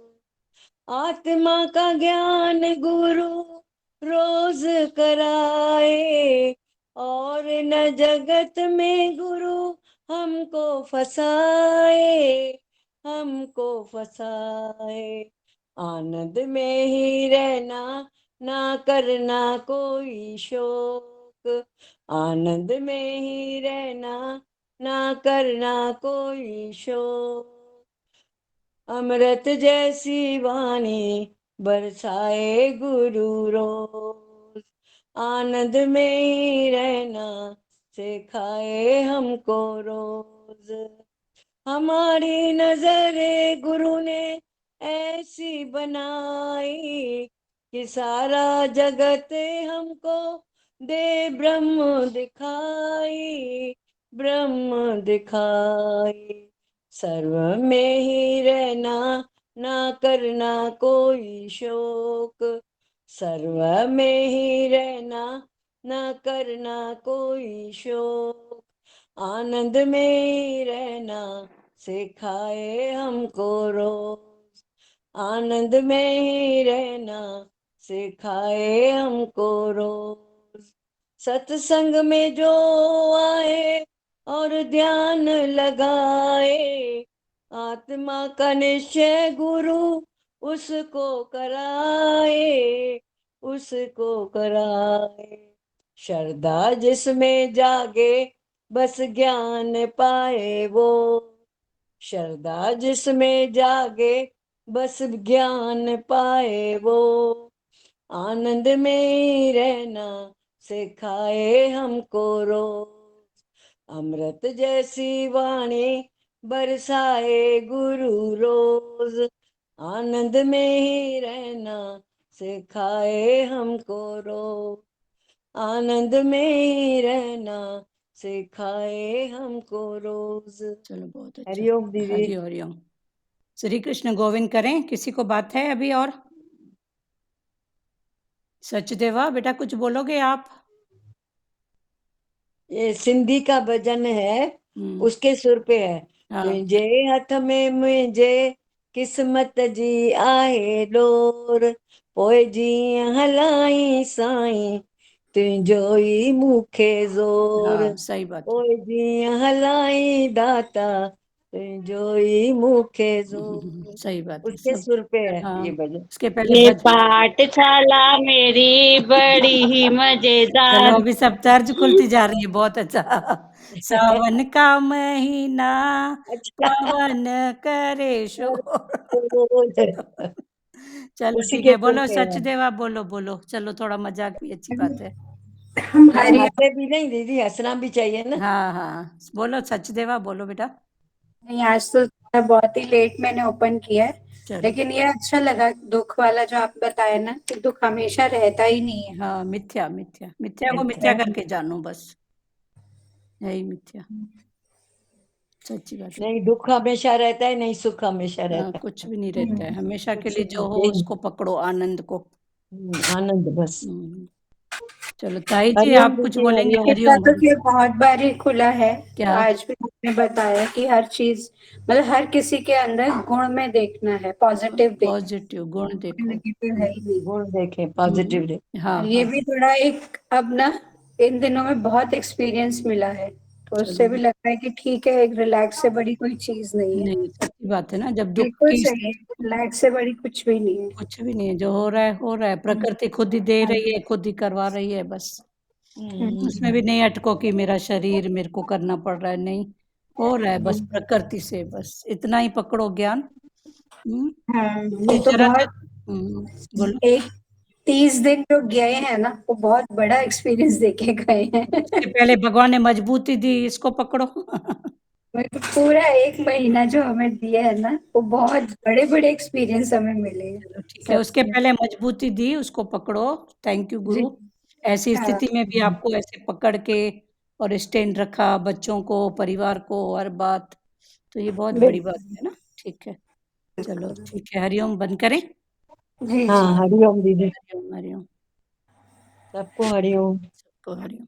आत्मा का ज्ञान गुरु रोज कराए, और न जगत में गुरु हमको फसाए, हमको फसाए। आनंद में ही रहना, ना करना कोई शोक, आनंद में ही रहना, ना करना कोई शोक। अमृत जैसी वाणी बरसाए गुरु रोज, आनंद में ही रहना सिखाए हमको रोज। हमारी नजरे गुरु ने ऐसी बनाई, कि सारा जगत हमको दे ब्रह्म दिखाई, ब्रह्म दिखाई। सर्व में ही रहना, ना करना कोई शोक, सर्व में ही रहना, ना करना कोई शोक। आनंद में ही रहना सिखाए हमको रोज, आनंद में ही रहना सिखाए हमको रोज। सत्संग में जो आए और ध्यान लगाए, आत्मा का निश्चय गुरु उसको कराए, उसको कराए। श्रद्धा जिसमें जागे बस ज्ञान पाए वो, श्रद्धा जिसमें जागे बस ज्ञान पाए वो। आनंद में ही रहना सिखाए हमको रोज, अमृत जैसी वाणी बरसाए गुरु रोज, आनंद में ही रहना सिखाए हमको रोज, आनंद में ही रहना सिखाए हमको रोज। चलो बहुत अच्छा। हरिओम दीदी। हरि हरिओम। श्री कृष्ण गोविंद करें। किसी को बात है अभी? और सचदेवा बेटा कुछ बोलोगे आप? ये सिंधी का भजन है, उसके सुर पे है। हाँ। तुझे हथ में मुझे किस्मत जी आहे डोर, पोइ जीअं हलाई साईं तुंजोई मुखे जोर हाँ सही बात है। ओए जी हलाई दाता तुंजोई मुखे जोर। सही बात है उसके सब। सुर पे है हाँ ये भजन। उसके पहले ये भज पाठशाला मेरी बड़ी ही मजेदार। चलो अभी सब तर्ज खुलती जा रही है, बहुत अच्छा। सावन का महीना अच्छा। पवन करे शोर। चलो उसी ठीक के है, सुर बोलो पे है। सचदेवा, बोलो बोलो, चलो थोड़ा मजाक भी अच्छी बात है। नहीं हंसे भी नहीं दीदी, हंसना भी चाहिए ना। हाँ हाँ बोलो सचदेवा, बोलो बेटा। नहीं, आज तो बहुत ही लेट मैंने ओपन किया है, चलो लेकिन ये अच्छा लगा दुख वाला जो आप बताए ना, कि दुख हमेशा रहता ही नहीं है। हाँ, मिथ्या मिथ्या मिथ्या को अच्छा। मिथ्या करके जानो, बस यही मिथ्या, सच्ची बात है। नहीं दुख हमेशा रहता है, नहीं सुख हमेशा हाँ, रहता कुछ भी नहीं रहता है, हमेशा है। के कुछ लिए जो हो नहीं। उसको पकड़ो, आनंद को। आनंद बस। हम्म, चलो ताई जी हरिओम आप कुछ दीदी, बोलेंगे? हरिओम। इसका हरिओम तो बोलो। फिर बहुत बार ही खुला है। क्या? आज भी आपने बताया कि हर चीज, मतलब हर किसी के अंदर गुण में देखना है, पॉजिटिव देखना पॉजिटिव गुण है, देखो। नेगेटिव है ही नहीं। गुण देखें, पॉजिटिव देखें। हाँ और ये हाँ भी थोड़ा एक अब ना इन दिनों में बहुत एक्सपीरियंस मिला है, तो उससे भी चलो, लगता है कि ठीक है, एक रिलैक्स से बड़ी कोई चीज नहीं है। नहीं सच्ची बात है ना, जब दुख बिल्कुल की सही है, रिलैक्स से बड़ी कुछ भी नहीं है। कुछ भी नहीं है, जो हो रहा है हो रहा है, प्रकृति खुद ही दे रही है, खुद ही करवा रही है, बस उसमें भी नहीं अटको कि मेरा शरीर मेरे को करना पड़ रहा है, नहीं, हो रहा है बस प्रकृति से, बस इतना ही पकड़ो ज्ञान। हाँ, ये ये तो जरा बहुत बोलो। एक 30 दिन जो गए हैं ना, वो बहुत बड़ा एक्सपीरियंस देके गए इसके हैं। पहले भगवान ने मजबूती दी, इसको पकड़ो। मेरे को पूरा 1 महीना जो हमें दिया है ना, वो बहुत बड़े बड़े एक्सपीरियंस हमें मिले हैं, चलो ठीक है, सच उसके में। पहले मजबूती दी, उसको पकड़ो। थैंक यू जी। गुरु। ऐसी हाँ। स्थिति में भी आपको ऐसे पकड़ के और स्टैंड रखा, बच्चों को, परिवार को, हर बात, तो ये बहुत बड़ी बात बिल्कुल। है ना। ठीक है, चलो ठीक है, हरिओम बंद करें। जी हाँ जी। हरिओम दीदी, हरिओम हरिओम, सबको हरिओम। सबको हरिओम।